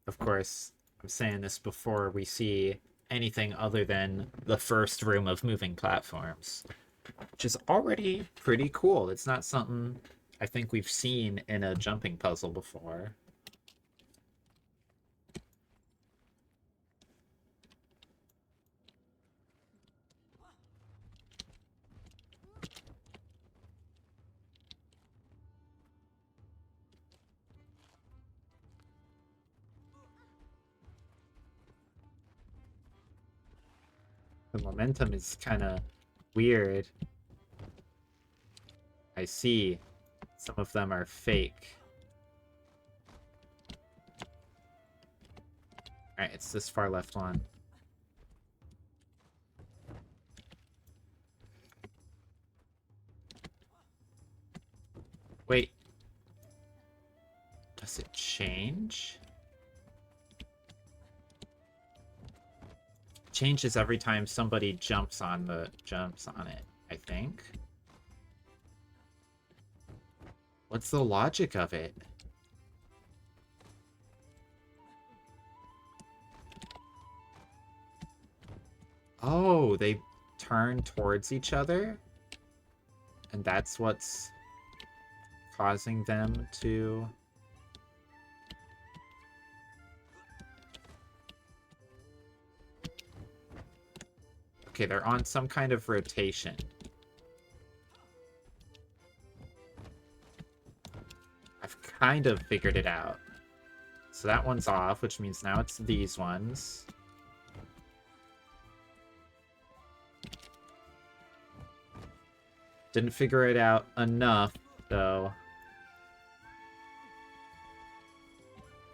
Of course, I'm saying this before we see anything other than the first room of moving platforms. Which is already pretty cool. It's not something I think we've seen in a jumping puzzle before. The momentum is kind of weird. I see. Some of them are fake. Alright, it's this far left one. Wait. Does it change? Changes every time somebody jumps on it, I think. What's the logic of it? Oh, they turn towards each other? And that's what's causing them to... Okay, they're on some kind of rotation. I've kind of figured it out. So that one's off, which means now it's these ones. Didn't figure it out enough, though.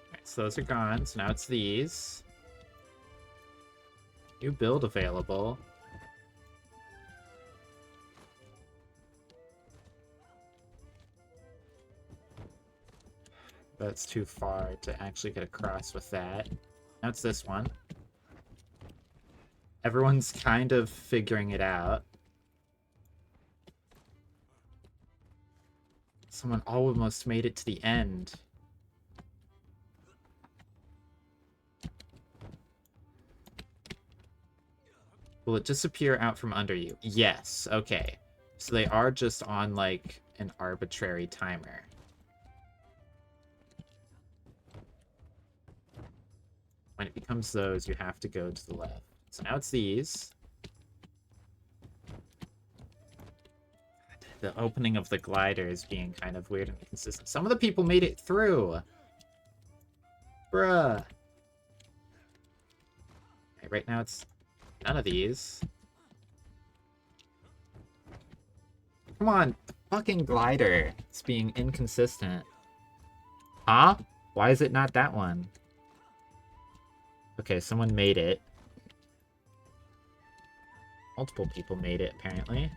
Alright, so those are gone. So now it's these. New build available. That's too far to actually get across with that. Now it's this one. Everyone's kind of figuring it out. Someone almost made it to the end. Will it disappear out from under you? Yes, okay. So they are just on, like, an arbitrary timer. When it becomes those, you have to go to the left. So now it's these. The opening of the glider is being kind of weird and inconsistent. Some of the people made it through. Bruh. Okay, right now it's none of these. Come on, the fucking glider. It's being inconsistent. Huh? Why is it not that one? Okay, someone made it. Multiple people made it, apparently.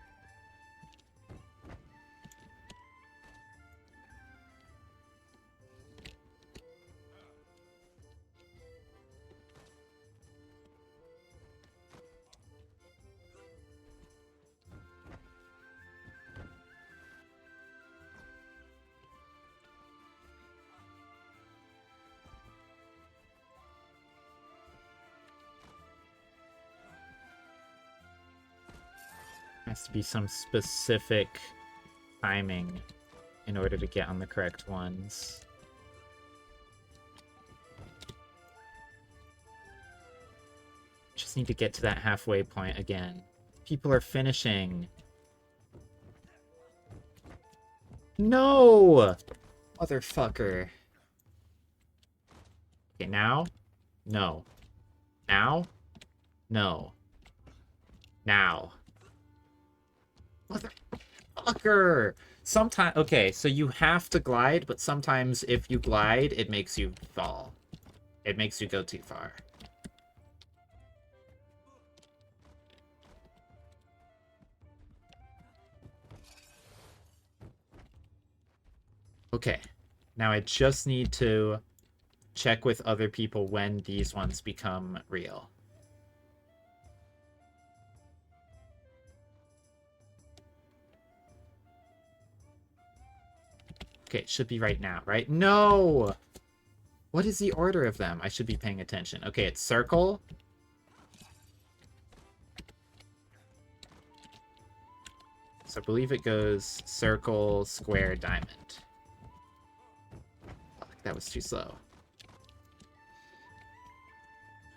Has to be some specific timing in order to get on the correct ones. Just need to get to that halfway point again. People are finishing. No! Motherfucker. Okay, now? No. Now? No. Now. Motherfucker! Sometimes, okay, so you have to glide, but sometimes if you glide, it makes you fall. It makes you go too far. Okay, now I just need to check with other people when these ones become real. Okay, it should be right now, right? No! What is the order of them? I should be paying attention. Okay, it's circle. So I believe it goes circle, square, diamond. Fuck, that was too slow.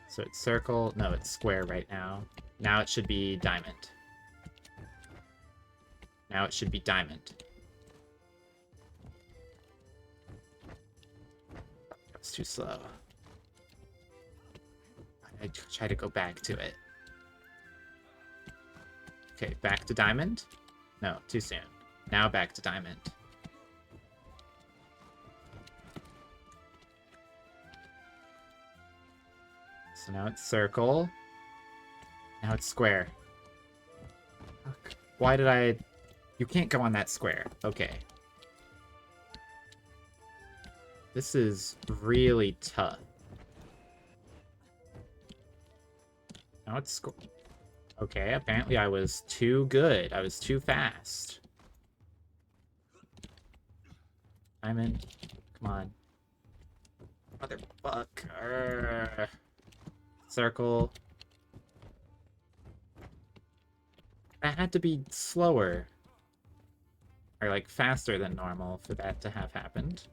So it's circle. No, it's square right now. Now it should be diamond. Now it should be diamond. It's too slow. I try to go back to it. Okay, back to diamond. No, too soon. Now back to diamond. So now it's circle. Now it's square. Fuck. Why did I... You can't go on that square. Okay. This is really tough. Now it's okay, apparently I was too good. I was too fast. Diamond. Come on. Motherfucker. Circle. I had to be slower. Or like faster than normal for that to have happened.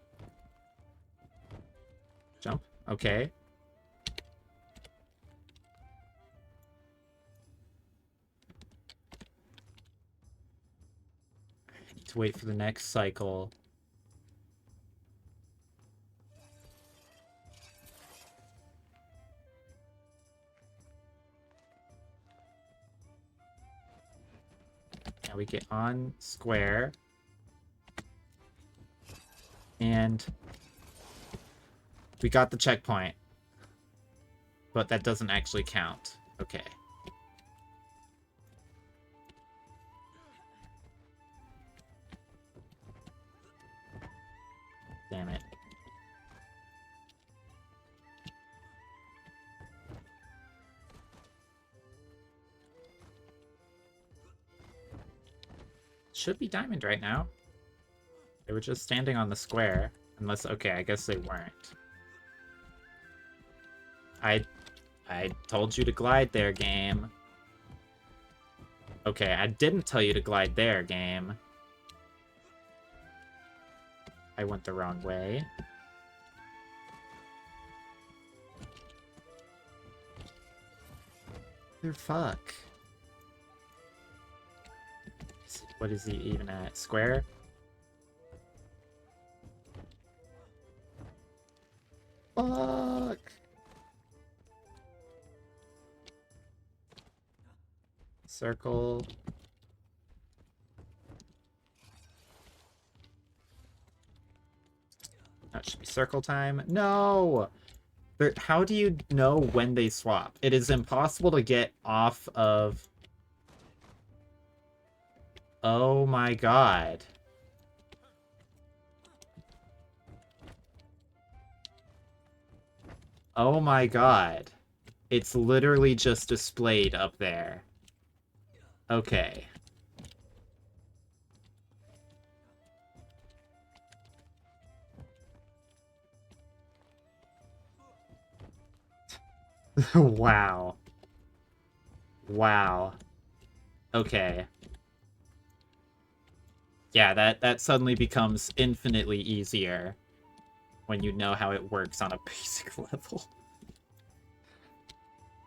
Jump. Okay. I need to wait for the next cycle. Now we get on square. And we got the checkpoint. But that doesn't actually count. Okay. Damn it. Should be diamond right now. They were just standing on the square. Unless, okay, I guess they weren't. I told you to glide there, game. Okay, I didn't tell you to glide there, game. I went the wrong way. Fuck. What is he even at? Square? Fuck! Circle. That should be circle time. No! How do you know when they swap? It is impossible to get off of... Oh my god. Oh my god. It's literally just displayed up there. Okay. Wow. Wow. Okay. Yeah, that suddenly becomes infinitely easier when you know how it works on a basic level.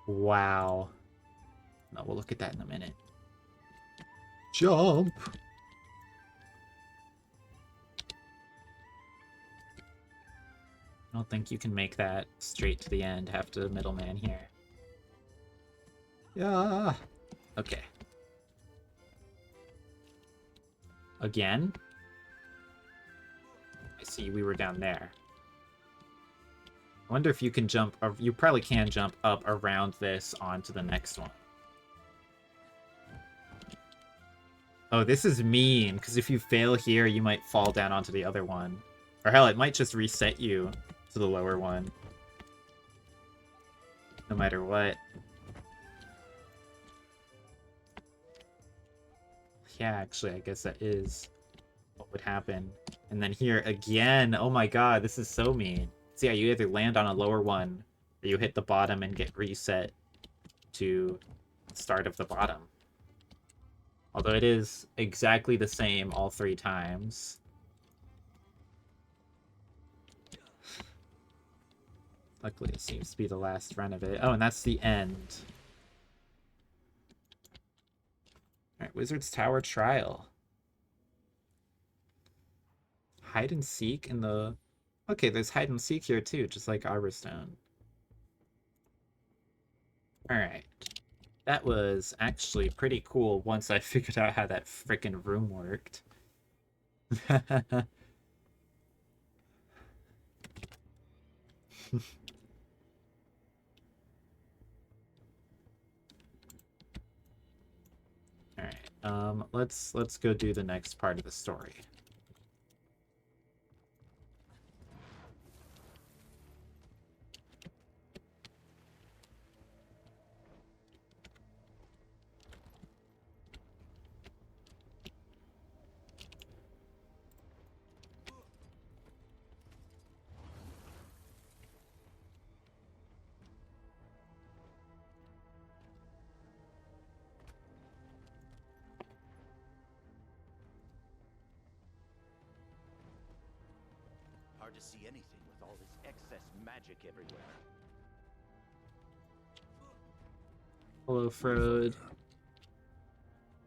Wow. No, we'll look at that in a minute. Jump! I don't think you can make that straight to the end. Have to middleman here. Yeah. Okay. Again? I see we were down there. I wonder if you can jump, or you probably can jump up around this onto the next one. Oh, this is mean, because if you fail here, you might fall down onto the other one. Or hell, it might just reset you to the lower one. No matter what. Yeah, actually, I guess that is what would happen. And then here again, oh my god, this is so mean. So yeah, you either land on a lower one, or you hit the bottom and get reset to the start of the bottom. Although it is exactly the same all 3 times. Luckily, it seems to be the last run of it. Oh, and that's the end. Alright, Wizard's Tower Trial. Hide and seek in the... Okay, there's hide and seek here too, just like Arborstone. Alright. That was actually pretty cool once I figured out how that frickin' room worked. Alright, let's go do the next part of the story. Hard to see anything with all this excess magic everywhere. Hello, Frode.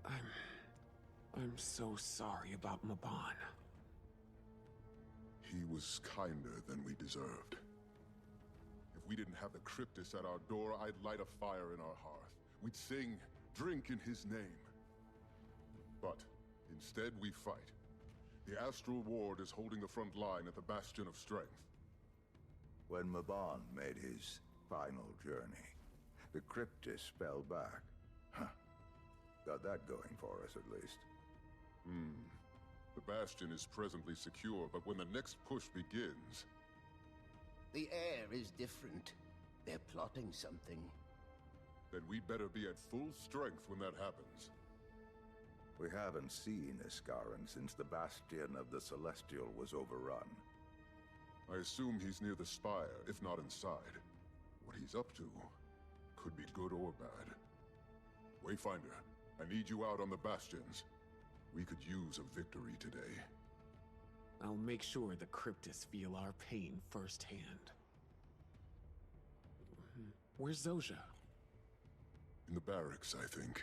I'm so sorry about Maban. He was kinder than we deserved. If we didn't have the Cryptus at our door, I'd light a fire in our hearth. We'd sing, drink in his name. But instead we fight. The Astral Ward is holding the front line at the Bastion of Strength. When Maban made his final journey, the Cryptus fell back. Huh. Got that going for us, at least. The Bastion is presently secure, but when the next push begins... The air is different. They're plotting something. Then we'd better be at full strength when that happens. We haven't seen Iskaran since the Bastion of the Celestial was overrun. I assume he's near the spire, if not inside. What he's up to could be good or bad. Wayfinder, I need you out on the bastions. We could use a victory today. I'll make sure the Cryptists feel our pain firsthand. Where's Zojja? In the barracks, I think.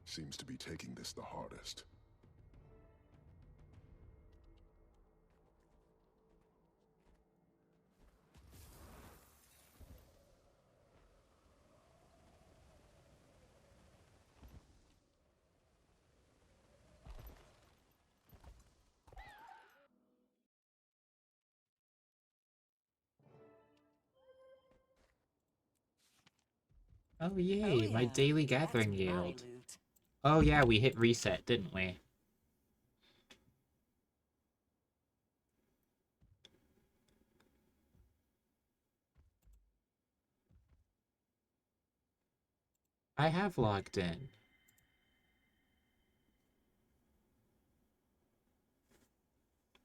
Seems to be taking this the hardest. Oh yay, my yeah, daily that's gathering my yield. loot. Oh yeah, we hit reset, didn't we? I have logged in.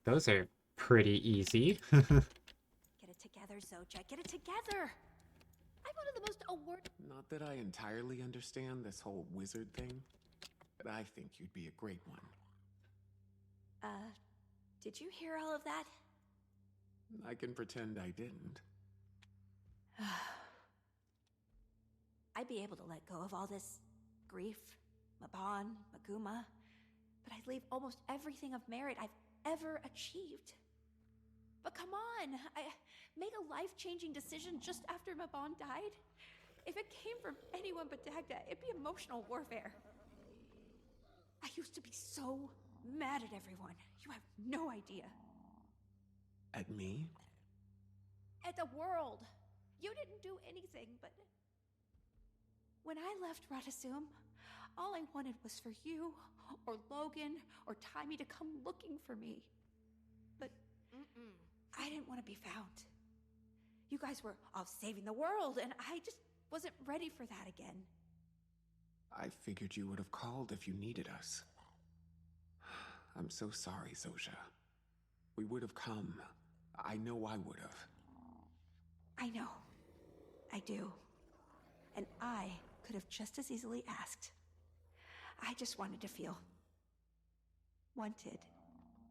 Those are pretty easy. Get it together, Zojja. Get it together! I'm one of the most award- Not that I entirely understand this whole wizard thing, but I think you'd be a great one. Did you hear all of that? I can pretend I didn't. I'd be able to let go of all this grief, Mabon, Maguma, but I'd leave almost everything of merit I've ever achieved. But come on, I made a life-changing decision just after Mabon died. If it came from anyone but Dagda, it'd be emotional warfare. I used to be so mad at everyone. You have no idea. At me? At the world. You didn't do anything, but... When I left Radasum, all I wanted was for you, or Logan, or Timmy to come looking for me. But I didn't want to be found. You guys were off saving the world, and I just wasn't ready for that again. I figured you would have called if you needed us. I'm so sorry, Zojja. We would have come. I know I would have. I know. I do. And I could have just as easily asked. I just wanted to feel wanted,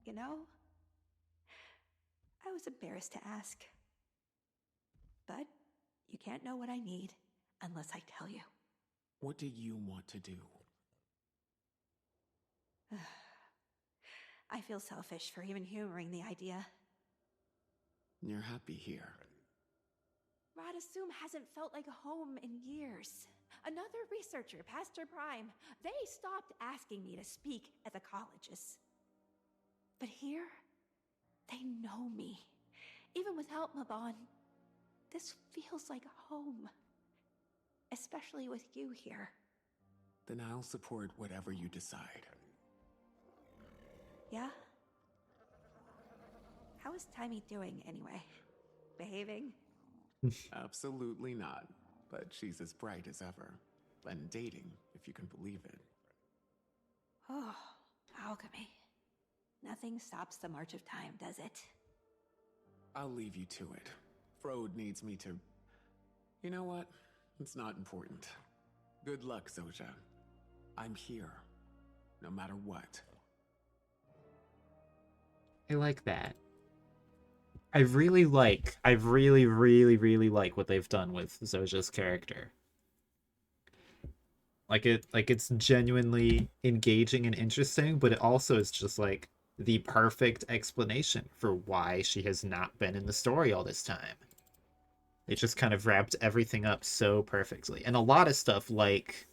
you know? I was embarrassed to ask. But you can't know what I need unless I tell you. What do you want to do? I feel selfish for even humoring the idea. You're happy here. Radasum hasn't felt like home in years. Another researcher past her prime. They stopped asking me to speak at the colleges. But here, they know me. Even without Mabon, this feels like home. Especially with you here. Then I'll support whatever you decide. Yeah? How is Timmy doing anyway? Behaving? Absolutely not. But she's as bright as ever. And dating, if you can believe it. Oh, alchemy. Nothing stops the march of time, does it? I'll leave you to it. Frode needs me to... You know what? It's not important. Good luck, Zojja. I'm here. No matter what. I like that. I really like what they've done with Zojja's character. It's genuinely engaging and interesting, but it also is just like the perfect explanation for why she has not been in the story all this time. It just kind of wrapped everything up so perfectly. And a lot of stuff like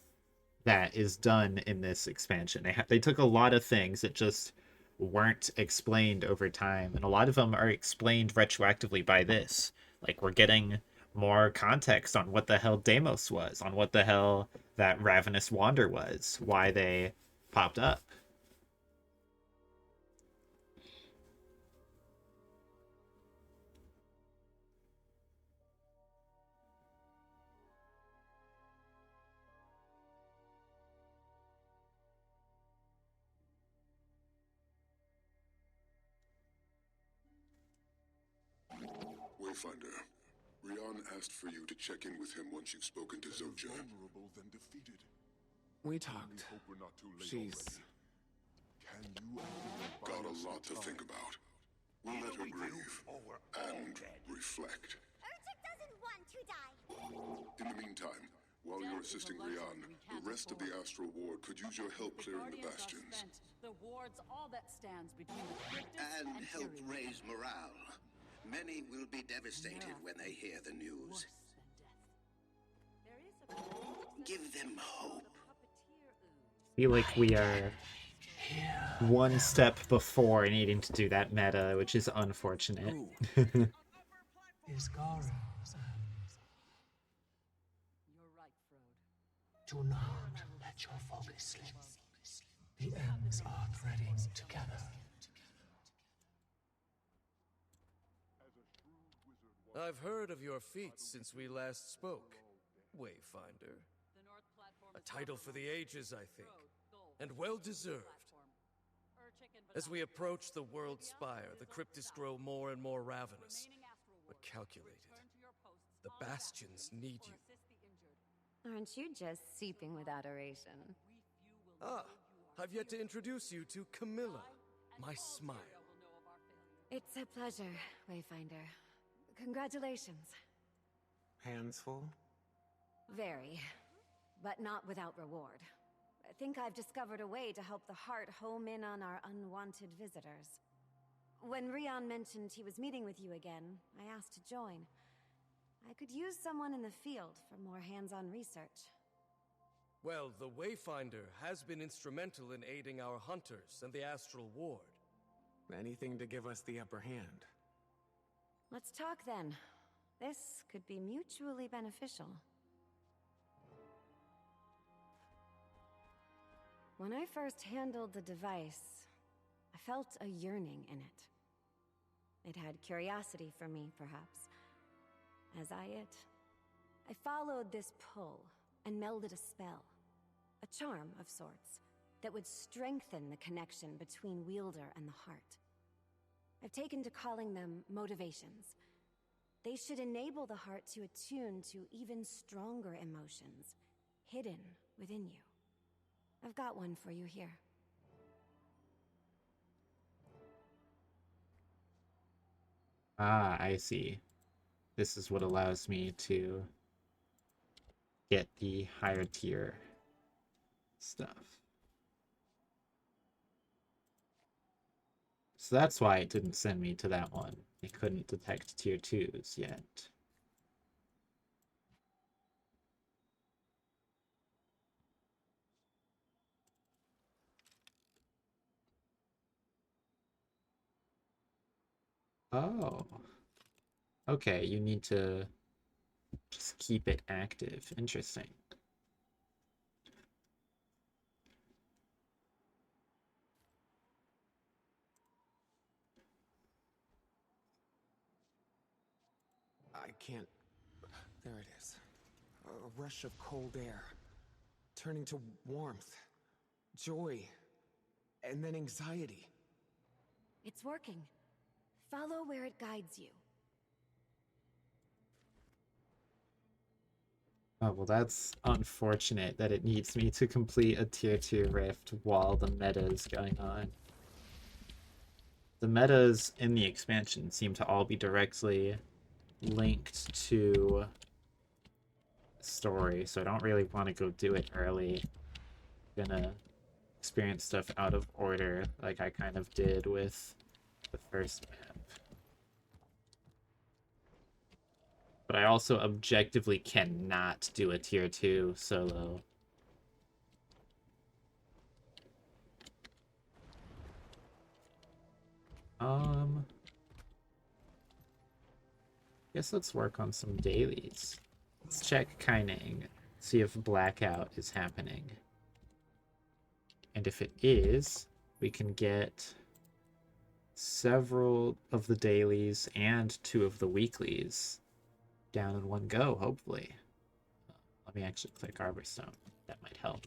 that is done in this expansion. They took a lot of things that just weren't explained over time, and a lot of them are explained retroactively by this. Like, we're getting more context on what the hell Deimos was, on what the hell that Ravenous Wander was, why they popped up. Wayfinder, Rion asked for you to check in with him once you've spoken to Zojja. Vulnerable, then defeated. We talked. Hope we're not too late She's... already. Can you got a lot to think about. We'll let her grieve and reflect. Urchik doesn't want to die. In the meantime, while you're assisting Rian, the rest of the Astral Ward could use your help clearing the bastions. The ward's all that stands between the cryptids And help raise morale. Many will be devastated when they hear the news. Give them hope. Feel like we are one step before needing to do that meta, which is unfortunate. Is Garen's ends. You're right, Frode. Do not let your focus slip. The ends are threading together. I've heard of your feats since we last spoke, Wayfinder. A title for the ages, I think, and well-deserved. As we approach the world spire, the cryptids grow more and more ravenous, but calculated. The bastions need you. Aren't you just seeping with adoration? Ah, I've yet to introduce you to Camilla, my smile. It's a pleasure, Wayfinder. Congratulations. Hands full? Very. But not without reward. I think I've discovered a way to help the Heart home in on our unwanted visitors. When Rian mentioned he was meeting with you again, I asked to join. I could use someone in the field for more hands-on research. Well, the Wayfinder has been instrumental in aiding our hunters and the Astral Ward. Anything to give us the upper hand. Let's talk then. This could be mutually beneficial. When I first handled the device, I felt a yearning in it. It had curiosity for me, perhaps. As I it. I followed this pull and melded a spell. A charm of sorts that would strengthen the connection between Wielder and the Heart. I've taken to calling them motivations. They should enable the Heart to attune to even stronger emotions, hidden within you. I've got one for you here. Ah, I see. This is what allows me to get the higher tier stuff. So that's why it didn't send me to that one. It couldn't detect tier 2s yet. Oh. Okay, you need to just keep it active. Interesting. I can't... There it is. A rush of cold air. Turning to warmth. Joy. And then anxiety. It's working. Follow where it guides you. Oh, well, that's unfortunate that it needs me to complete a tier 2 rift while the meta is going on. The metas in the expansion seem to all be directly linked to story, so I don't really want to go do it early. I'm gonna experience stuff out of order like I kind of did with the first map. But I also objectively cannot do a tier 2 solo. Guess let's work on some dailies. Let's check Kaining, see if Blackout is happening. And if it is, we can get several of the dailies and 2 of the weeklies down in one go, hopefully. Let me actually click Arborstone. That might help.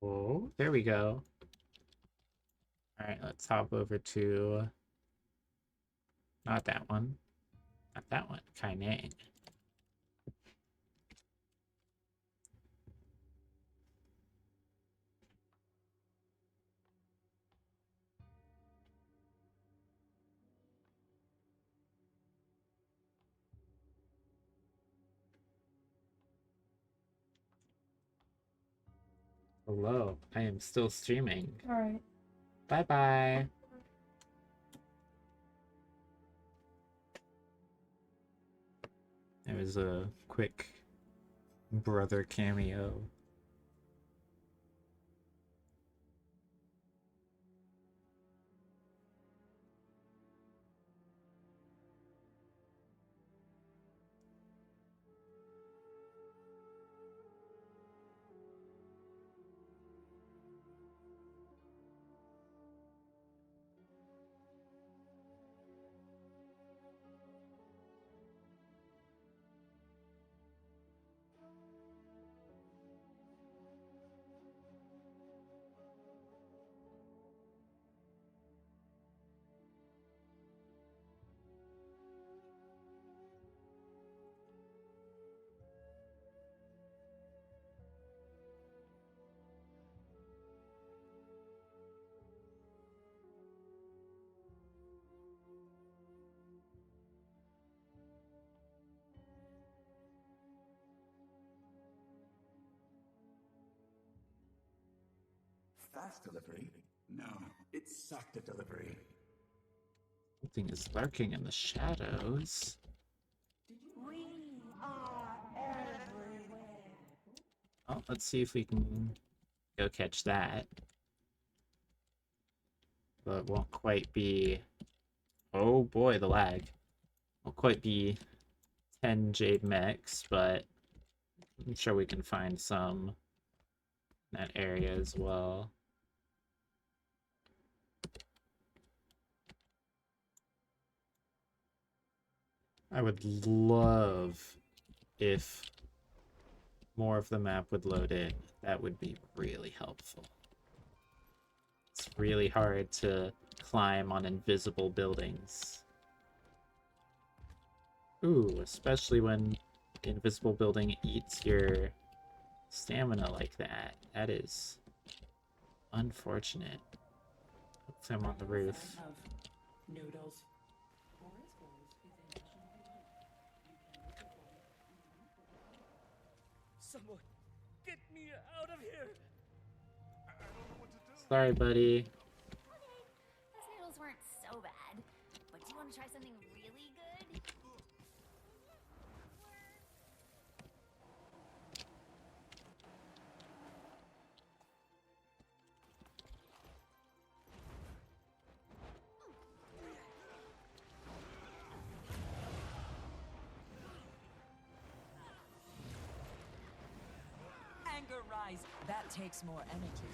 Oh, there we go. Alright, let's hop over to... Not that one. Not that one. Kaineng. Hello, I am still streaming. Alright. Bye-bye. There was a quick brother cameo. Fast delivery? No, it's SoTO delivery. Something is lurking in the shadows. We are everywhere. Oh, let's see if we can go catch that. But it won't quite be... Oh boy, the lag. Won't quite be 10 Jade Mechs, but I'm sure we can find some in that area as well. I would love if more of the map would load in. That would be really helpful. It's really hard to climb on invisible buildings. Ooh, especially when the invisible building eats your stamina like that. That is unfortunate. Hopefully I'm on the roof. Noodles. Someone, get me out of here! Sorry, buddy. Okay, those noodles weren't so bad. But do you want to try something really good? Anger rise. That takes more energy.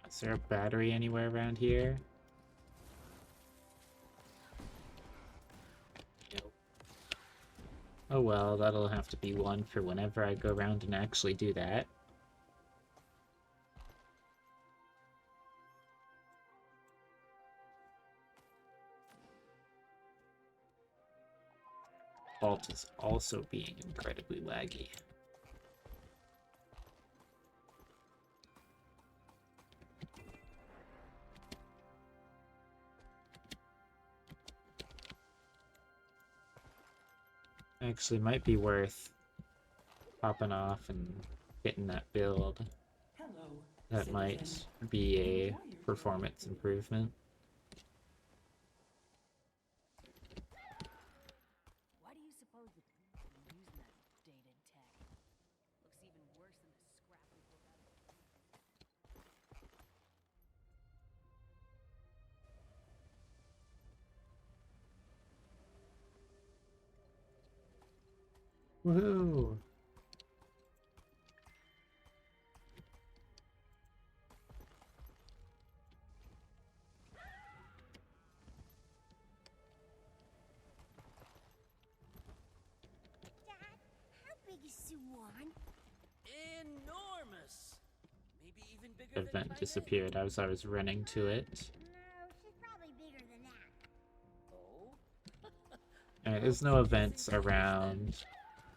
Is there a battery anywhere around here? Nope. Oh well, that'll have to be one for whenever I go around and actually do that. Vault is also being incredibly laggy. Actually, might be worth popping off and getting that build. Hello, That might be a performance improvement. Why do you suppose the people are using that dated tech? Looks even worse than the scrap we pulled out of it. Woohoo! one? Enormous. Maybe even bigger than Event my disappeared as I was running to it. No, she's probably bigger than that. Oh? There's no events around.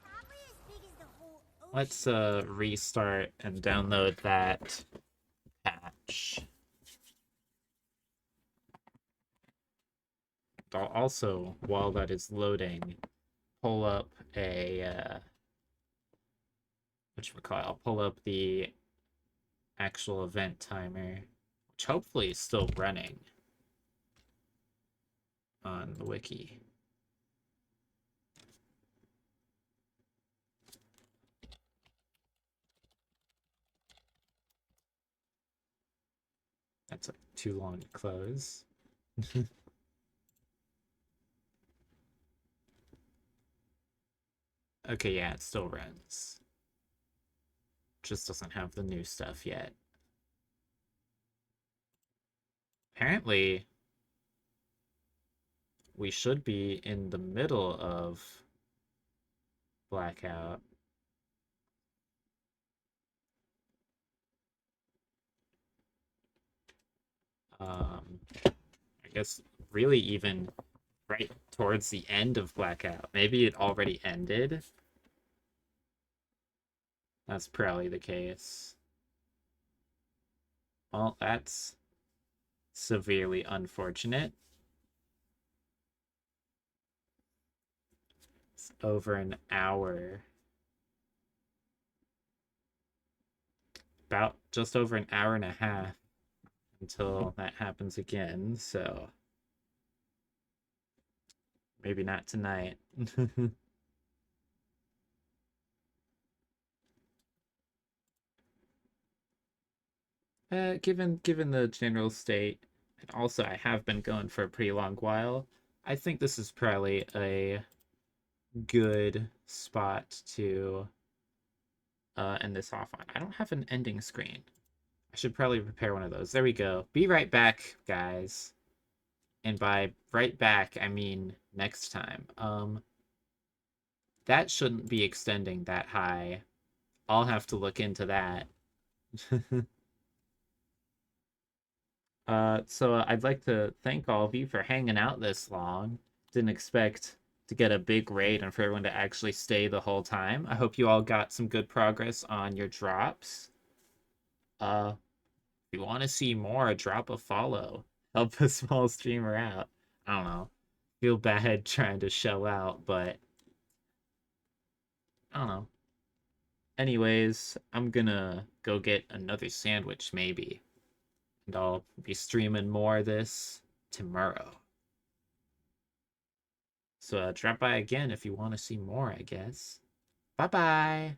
Probably as big as the whole ocean. Let's restart and download that patch. I'll also, while that is loading, pull up a whatchamacallit, I'll pull up the actual event timer, which hopefully is still running on the wiki. That's like too long to close. Okay, yeah, it still runs. Just doesn't have the new stuff yet. Apparently, we should be in the middle of Blackout. I guess really even right towards the end of Blackout. Maybe it already ended. That's probably the case. Well, that's severely unfortunate. It's over an hour. About just over an hour and a half until that happens again, so maybe not tonight. Given the general state, and also I have been going for a pretty long while, I think this is probably a good spot to end this off on. I don't have an ending screen. I should probably prepare one of those. There we go. Be right back, guys. And by right back, I mean next time. That shouldn't be extending that high. I'll have to look into that. So I'd like to thank all of you for hanging out this long. Didn't expect to get a big raid and for everyone to actually stay the whole time. I hope you all got some good progress on your drops. If you want to see more, drop a follow. Help a small streamer out. I don't know. Feel bad trying to shell out, but I don't know. Anyways, I'm gonna go get another sandwich, maybe. And I'll be streaming more of this tomorrow. So drop by again if you want to see more, I guess. Bye-bye!